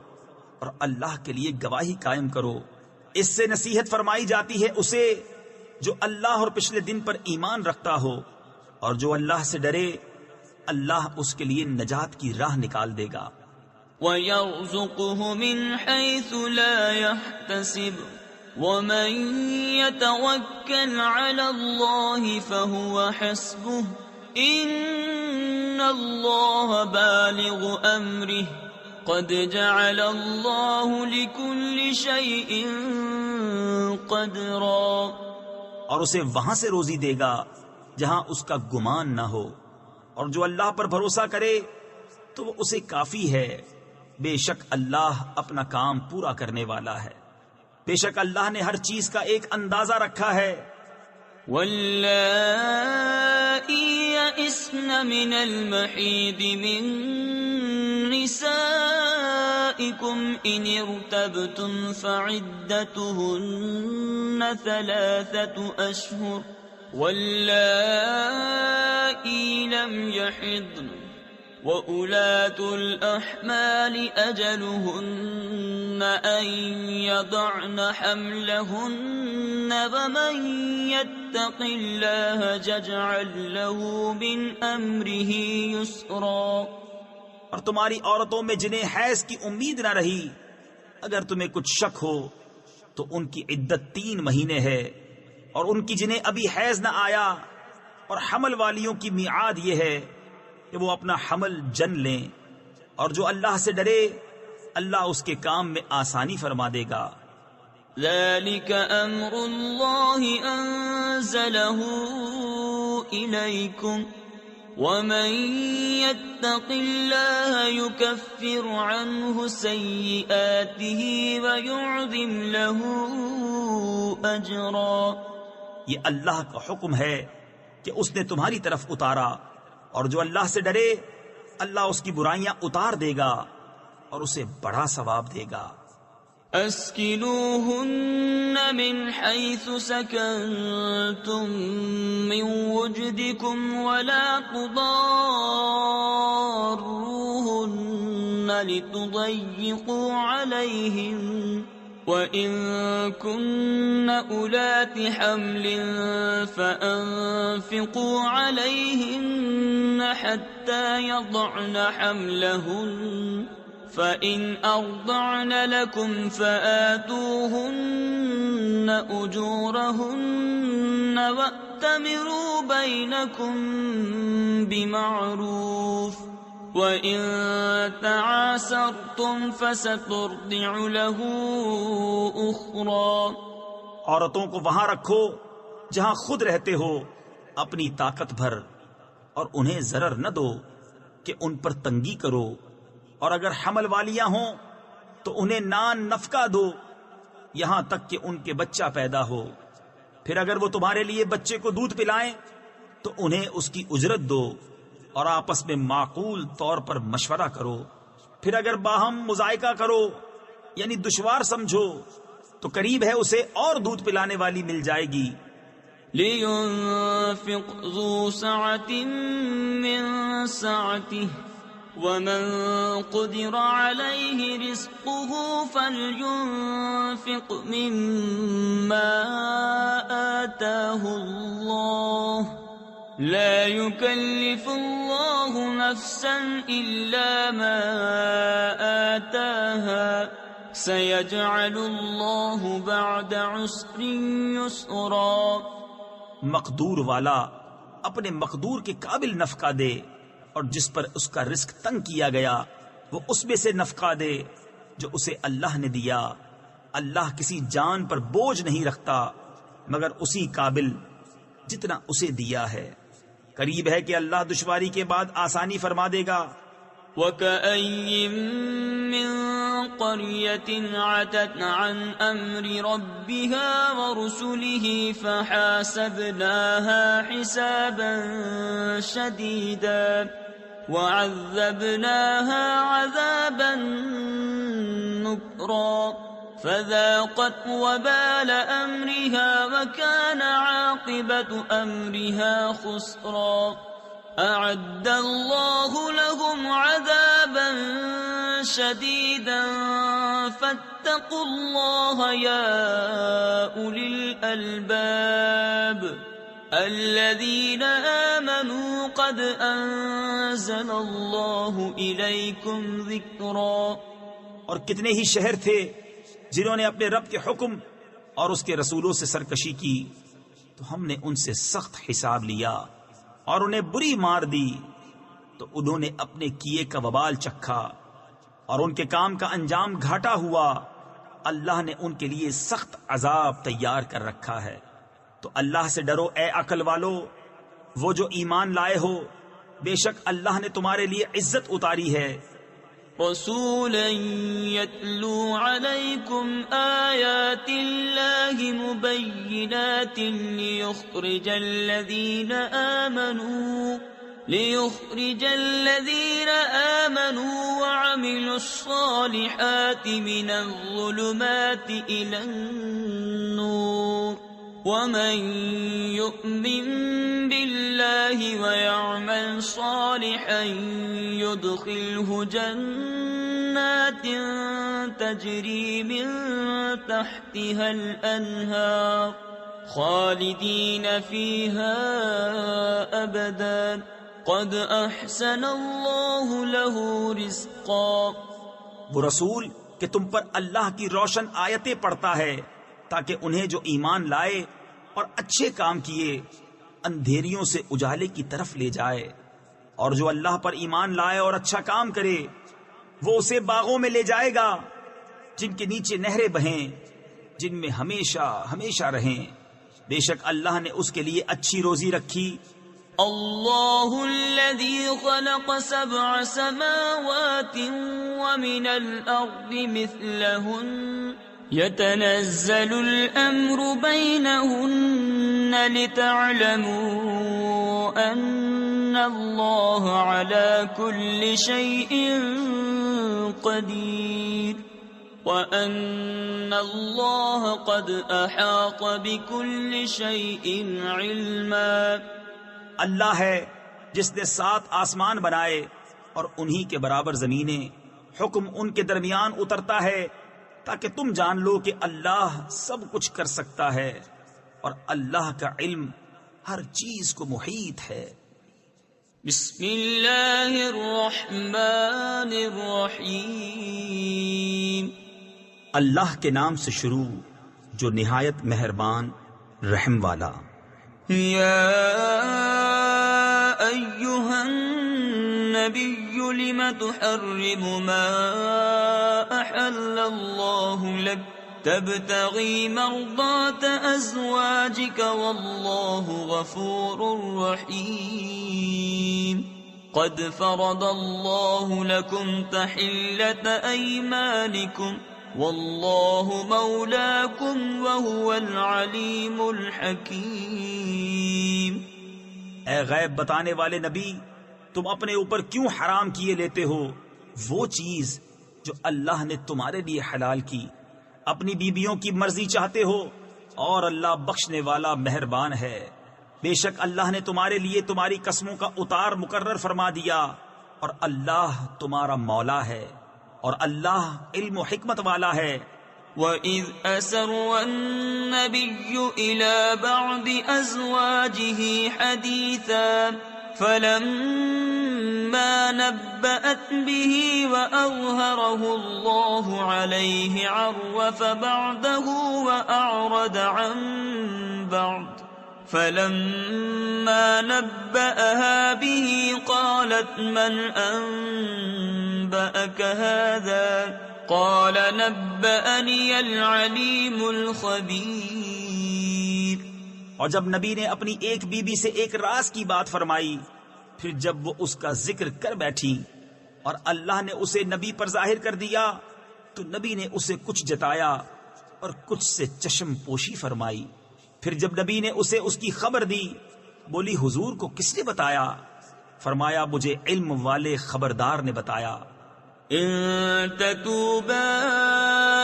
اور اللہ کے لیے گواہی قائم کرو۔ اس سے نصیحت فرمائی جاتی ہے اسے جو اللہ اور پچھلے دن پر ایمان رکھتا ہو، اور جو اللہ سے ڈرے اللہ اس کے لیے نجات کی راہ نکال دے گا۔ وَيَرْزُقْهُ مِنْ حَيْثُ لَا يَحْتَسِبُ ومن يتوكل على الله فهو حسبه ان الله بالغ امره قد جعل الله لكل شيء قدرا. اور اسے وہاں سے روزی دے گا جہاں اس کا گمان نہ ہو، اور جو اللہ پر بھروسہ کرے تو وہ اسے کافی ہے. بے شک اللہ اپنا کام پورا کرنے والا ہے. بے شک اللہ نے ہر چیز کا ایک اندازہ رکھا ہے. واللائي يئسن من المحيض من نسائكم إن ارتبتم فعدتهن 3 أشهر واللائي لم يحضن وَأُولَاتُ الْأَحْمَالِ أَجَلُهُنَّ أَن يَضَعْنَ حَمْلَهُنَّ وَمَن يَتَّقِ اللَّهَ يَجْعَل لَّهُ مِنْ أَمْرِهِ يُسْرًا. اور تمہاری عورتوں میں جنہیں حیض کی امید نہ رہی، اگر تمہیں کچھ شک ہو تو ان کی عدت 3 مہینے ہے، اور ان کی جنہیں ابھی حیض نہ آیا، اور حمل والیوں کی میعاد یہ ہے کہ وہ اپنا حمل جن لیں. اور جو اللہ سے ڈرے اللہ اس کے کام میں آسانی فرما دے گا. ذلك امر الله انزله اليكم ومن يتق الله يكفر عنه سيئاته ويعظم له اجرا. یہ اللہ کا حکم ہے کہ اس نے تمہاری طرف اتارا، اور جو اللہ سے ڈرے اللہ اس کی برائیاں اتار دے گا اور اسے بڑا ثواب دے گا. اسکنوہن من حیث سکنتم من وجدکم ولا تضاروہن لتضیقوا علیہن وَإِن كُنَّ أُولَاتِ حَمْلٍ فَأَنفِقُوا عَلَيْهِنَّ حَتَّى يَضَعْنَ حَمْلَهُنَّ فَإِنْ أَرْضَعْنَ لَكُمْ فَآتُوهُنَّ أُجُورَهُنَّ وَأْتَمِرُوا بَيْنَكُمْ بِمَعْرُوفٍ وَإِن تَعَاسَرْتُمْ فَسَتُرْضِعُ لَهُ أُخْرَى. عورتوں کو وہاں رکھو جہاں خود رہتے ہو اپنی طاقت بھر، اور انہیں ضرر نہ دو کہ ان پر تنگی کرو. اور اگر حمل والیاں ہوں تو انہیں نان نفقہ دو یہاں تک کہ ان کے بچہ پیدا ہو. پھر اگر وہ تمہارے لیے بچے کو دودھ پلائیں تو انہیں اس کی اجرت دو، اور آپس میں معقول طور پر مشورہ کرو. پھر اگر باہم مذائقہ کرو یعنی دشوار سمجھو تو قریب ہے اسے اور دودھ پلانے والی مل جائے گی. لِيُنفِقْ ذُو سَعَةٍ مِّن سَعَتِهِ وَمَن قُدِرَ عَلَيْهِ رِزْقُهُ فَلْيُنفِقْ مِمَّا آتَاهُ اللَّهُ لا يكلف الله نفسا إلا ما آتاها سيجعل الله بعد عسر يسرا. مقدور والا اپنے مقدور کے قابل نفقہ دے، اور جس پر اس کا رزق تنگ کیا گیا وہ اس میں سے نفقہ دے جو اسے اللہ نے دیا. اللہ کسی جان پر بوجھ نہیں رکھتا مگر اسی قابل جتنا اسے دیا ہے. قریب ہے کہ اللہ دشواری کے بعد آسانی فرما دے گا. وَكَأَيٍّ مِّن قَرْيَةٍ عَتَتْ عَنْ أَمْرِ رَبِّهَا وَرُسُلِهِ فَحَاسَبْنَاهَا حِسَابًا شَدِيدًا وَعَذَّبْنَاهَا عَذَابًا نُكْرًا فذاقت وبال أمرها وكان عاقبة أمرها خسرا. أعد الله لهم عذابا شديدا فاتقوا الله يا أولي الألباب الذين آمنوا قد أنزل الله إليكم ذكرا. اور کتنے ہی شہر تھے جنہوں نے اپنے رب کے حکم اور اس کے رسولوں سے سرکشی کی تو ہم نے ان سے سخت حساب لیا اور انہیں بری مار دی تو انہوں نے اپنے کیے کا وبال چکھا اور ان کے کام کا انجام گھاٹا ہوا۔ اللہ نے ان کے لیے سخت عذاب تیار کر رکھا ہے۔ تو اللہ سے ڈرو اے عقل والو، وہ جو ایمان لائے ہو، بے شک اللہ نے تمہارے لیے عزت اتاری ہے۔ رسولا يتلو عليكم آيات الله مبينات ليخرج الذين آمنوا وعملوا الصالحات من الظلمات إلى النور ومن يؤمن بالله ويعمل صالحا يدخله جنات تجري من تحتها الأنهار خالدين فيها أبدا قد أحسن الله له رزقا۔ وہ رسول کہ تم پر اللہ کی روشن آیتیں پڑھتا ہے تاکہ انہیں جو ایمان لائے اور اچھے کام کیے اندھیریوں سے اجالے کی طرف لے جائے، اور جو اللہ پر ایمان لائے اور اچھا کام کرے وہ اسے باغوں میں لے جائے گا جن کے نیچے نہریں بہیں، جن میں ہمیشہ ہمیشہ رہیں۔ بے شک اللہ نے اس کے لیے اچھی روزی رکھی۔ اللہ الذي خلق 7 سماوات ومن الأرض مثلهن يتنزل الأمر بينهن لتعلموا أن الله على كل شيء قدير وَأَنَّ اللَّهَ قَدْ أَحَاطَ بِكُلِّ شَيْءٍ عِلْمًا۔ اللہ ہے جس نے 7 آسمان بنائے اور انہی کے برابر زمینیں، حکم ان کے درمیان اترتا ہے تاکہ تم جان لو کہ اللہ سب کچھ کر سکتا ہے اور اللہ کا علم ہر چیز کو محیط ہے۔ بسم اللہ الرحمن الرحیم۔ اللہ کے نام سے شروع جو نہایت مہربان رحم والا۔ یا ایہا النبی لم تحرم ما احل اللہ لک تبتغی مرضات ازواجک واللہ غفور رحیم۔ قد فرض اللہ لکم تحلة ایمانکم واللہ مولاکم وہو العلیم الحکیم۔ اے غیب بتانے والے نبی، تم اپنے اوپر کیوں حرام کیے لیتے ہو وہ چیز جو اللہ نے تمہارے لیے حلال کی؟ اپنی بیویوں کی مرضی چاہتے ہو اور اللہ بخشنے والا مہربان ہے۔ بے شک اللہ نے تمہارے لیے تمہاری قسموں کا اتار مقرر فرما دیا اور اللہ تمہارا مولا ہے اور اللہ علم و حکمت والا ہے۔ وَإِذْ أَسَرَّ النَّبِيُّ إِلَى بَعْضِ أَزْوَاجِهِ حَدِيثًا فَلَمَّا نَبَّأَتْ بِهِ وَأَظْهَرَهُ اللَّهُ عَلَيْهِ عَرَّفَ بَعْدَهُ وَأَعْرَضَ عَنْ بَعْضٍ فَلَمَّا نَبَّأَهَا بِهِ قَالَتْ مَنْ أَنْبَأَكَ هَذَا قَالَ نَبَّأَنِيَ الْعَلِيمُ الْخَبِيرُ۔ اور جب نبی نے اپنی ایک بیوی سے ایک راز کی بات فرمائی، پھر جب وہ اس کا ذکر کر بیٹھی اور اللہ نے اسے نبی پر ظاہر کر دیا تو نبی نے اسے کچھ جتایا اور کچھ سے چشم پوشی فرمائی۔ پھر جب نبی نے اسے اس کی خبر دی، بولی حضور کو کس نے بتایا؟ فرمایا مجھے علم والے خبردار نے بتایا۔ ان تتوبا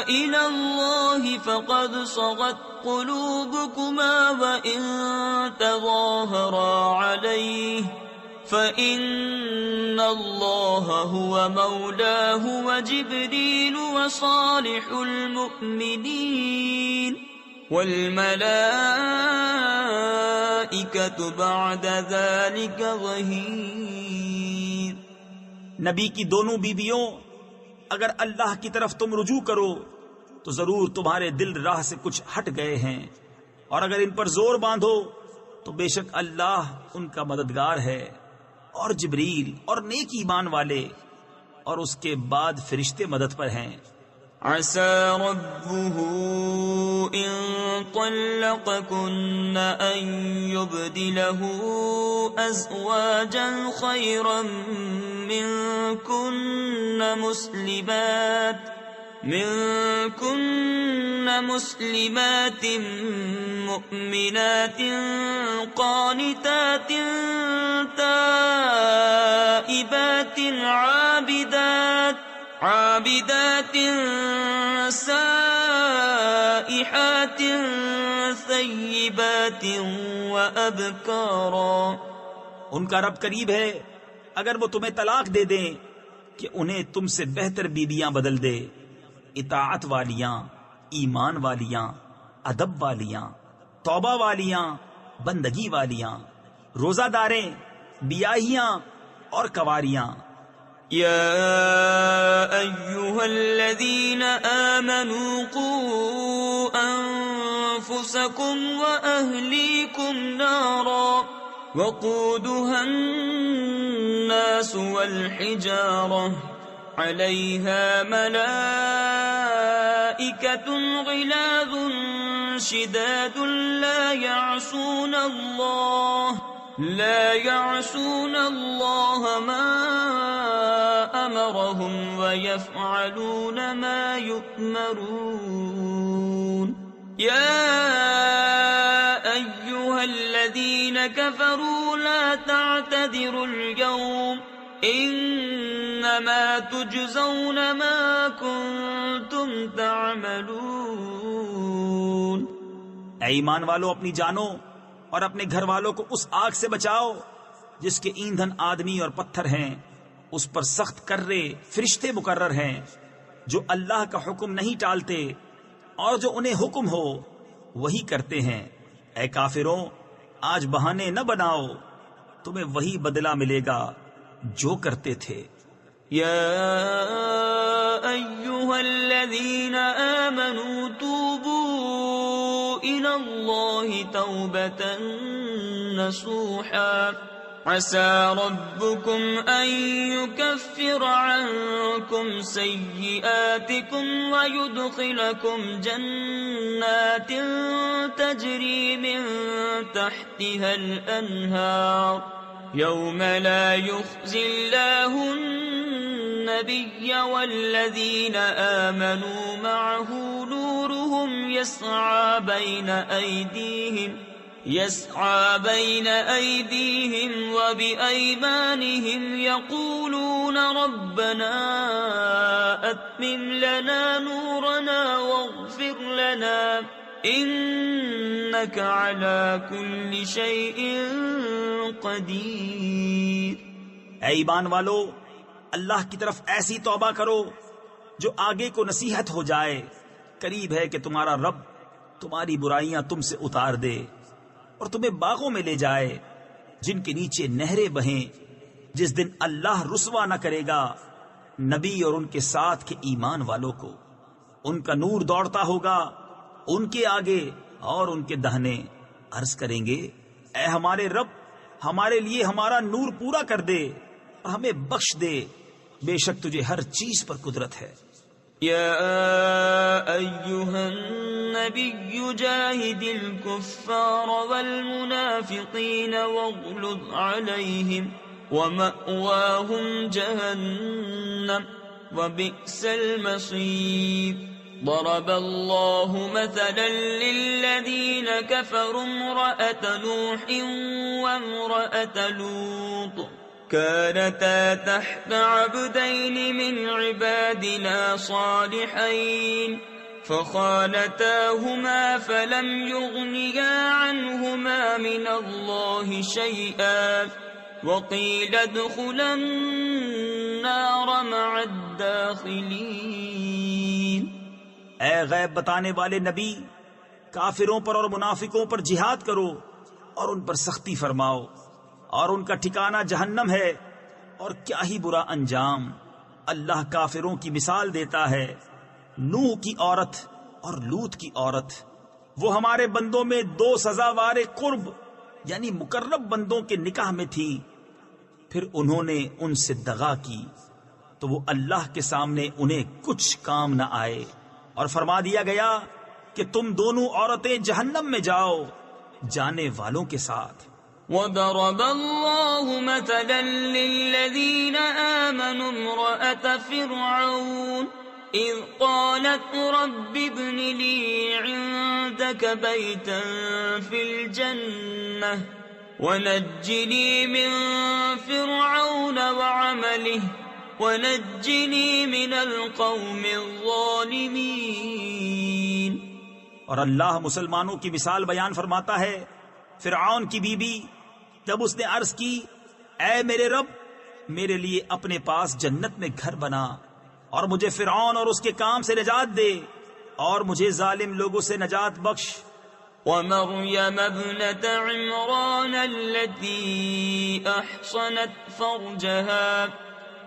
الى اللہ فقد صغت قلوبكما وان تظاہرا علیہ فإن اللہ هو مولاه وجبریل وصالح المؤمنین والملائکۃ بعد ذلك ظہیر۔ نبی کی دونوں بیویوں اگر اللہ کی طرف تم رجوع کرو تو ضرور تمہارے دل راہ سے کچھ ہٹ گئے ہیں، اور اگر ان پر زور باندھو تو بے شک اللہ ان کا مددگار ہے، اور جبریل اور نیک ایمان والے اور اس کے بعد فرشتے مدد پر ہیں۔ عسى ربه إن طلقكن أن يبدله أزواجا خيرا منكن مسلمات مؤمنات قانتات تائبات عابدات سائحات ثيبات وأبكارا۔ ان کا رب قریب ہے اگر وہ تمہیں طلاق دے دیں کہ انہیں تم سے بہتر بیویاں بدل دے، اطاعت والیاں، ایمان والیاں، ادب والیاں، توبہ والیاں، بندگی والیاں، روزہ داریں، بیاہیاں اور کنواریاں۔ يا أيها الذين آمنوا قوا أنفسكم وأهليكم نارا وقودها الناس والحجارة عليها ملائكة غلاظ شداد لا يعصون الله ما أمرهم ويفعلون ما يؤمرون۔ يا أيها الذين كفروا لا تعتذروا اليوم إنما تجزون ما كنتم تعملون۔ اے ایمان والو، اپنی جانوں اور اپنے گھر والوں کو اس آگ سے بچاؤ جس کے ایندھن آدمی اور پتھر ہیں، اس پر سخت کرے فرشتے مقرر ہیں جو اللہ کا حکم نہیں ٹالتے اور جو انہیں حکم ہو وہی کرتے ہیں۔ اے کافروں، آج بہانے نہ بناؤ، تمہیں وہی بدلہ ملے گا جو کرتے تھے۔ یا ایھا الذین آمنوا توبوا الی اللہ توبۃ نصوحا عسى ربكم أن يكفر عنكم سيئاتكم ويدخلكم جنات تجري من تحتها الأنهار يوم لا يخزي الله النبي والذين آمنوا معه نورهم يسعى بين أيديهم وبأيمانهم يقولون ربنا أتمم لنا نورنا واغفر لنا إنك على كل شيء قدير۔ اے ایمان والو، اللہ کی طرف ایسی توبہ کرو جو آگے کو نصیحت ہو جائے۔ قریب ہے کہ تمہارا رب تمہاری برائیاں تم سے اتار دے اور تمہیں باغوں میں لے جائے جن کے نیچے نہریں بہیں، جس دن اللہ رسوا نہ کرے گا نبی اور ان کے ساتھ کے ایمان والوں کو۔ ان کا نور دوڑتا ہوگا ان کے آگے اور ان کے دہنے، عرض کریں گے اے ہمارے رب، ہمارے لیے ہمارا نور پورا کر دے اور ہمیں بخش دے، بے شک تجھے ہر چیز پر قدرت ہے۔ يا أيها النبي جاهد الكفار والمنافقين واغلظ عليهم ومأواهم جهنم وبئس المصير۔ ضرب الله مثلا للذين كفروا امرأة نوح وامرأة لوط كانتا تحت عبدين من عبادنا صالحين فخانتاهما فلم يغنيا عنهما من الله شيئا وقيل ادخلا النار مع الداخلين۔ اے غیب بتانے والے نبی، کافروں پر اور منافقوں پر جہاد کرو اور ان پر سختی فرماؤ، اور ان کا ٹھکانہ جہنم ہے، اور کیا ہی برا انجام۔ اللہ کافروں کی مثال دیتا ہے نوح کی عورت اور لوط کی عورت، وہ ہمارے بندوں میں 2 سزاوار قرب یعنی مقرب بندوں کے نکاح میں تھی، پھر انہوں نے ان سے دغا کی تو وہ اللہ کے سامنے انہیں کچھ کام نہ آئے، اور فرما دیا گیا کہ تم دونوں عورتیں جہنم میں جاؤ جانے والوں کے ساتھ۔ وضرب الله مثلا للذين آمنوا امرأة فرعون إذ قالت رب ابن لي عندك بيتا في الجنة ونجني من فرعون وعمله ونجني من القوم الظالمين۔ اور اللہ مسلمانوں کی مثال بیان فرماتا ہے فرعون کی بیوی جب اس نے عرض کی اے میرے رب میرے لیے اپنے پاس جنت میں گھر بنا اور مجھے فرعون اور اس کے کام سے نجات دے اور مجھے ظالم لوگوں سے نجات بخش۔ ومريم ابنة عمران التي أحصنت فرجها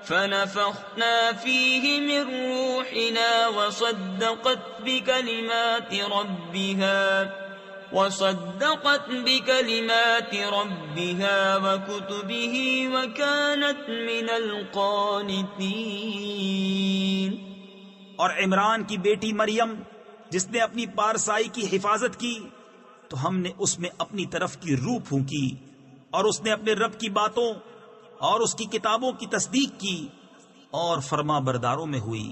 فنفخنا فيه من روحنا وصدقت بكلمات ربها وكتبه وكانت من القانتين۔ اور عمران کی بیٹی مریم جس نے اپنی پارسائی کی حفاظت کی تو ہم نے اس میں اپنی طرف کی روح پھونکی اور اس نے اپنے رب کی باتوں اور اس کی کتابوں کی تصدیق کی اور فرما برداروں میں ہوئی۔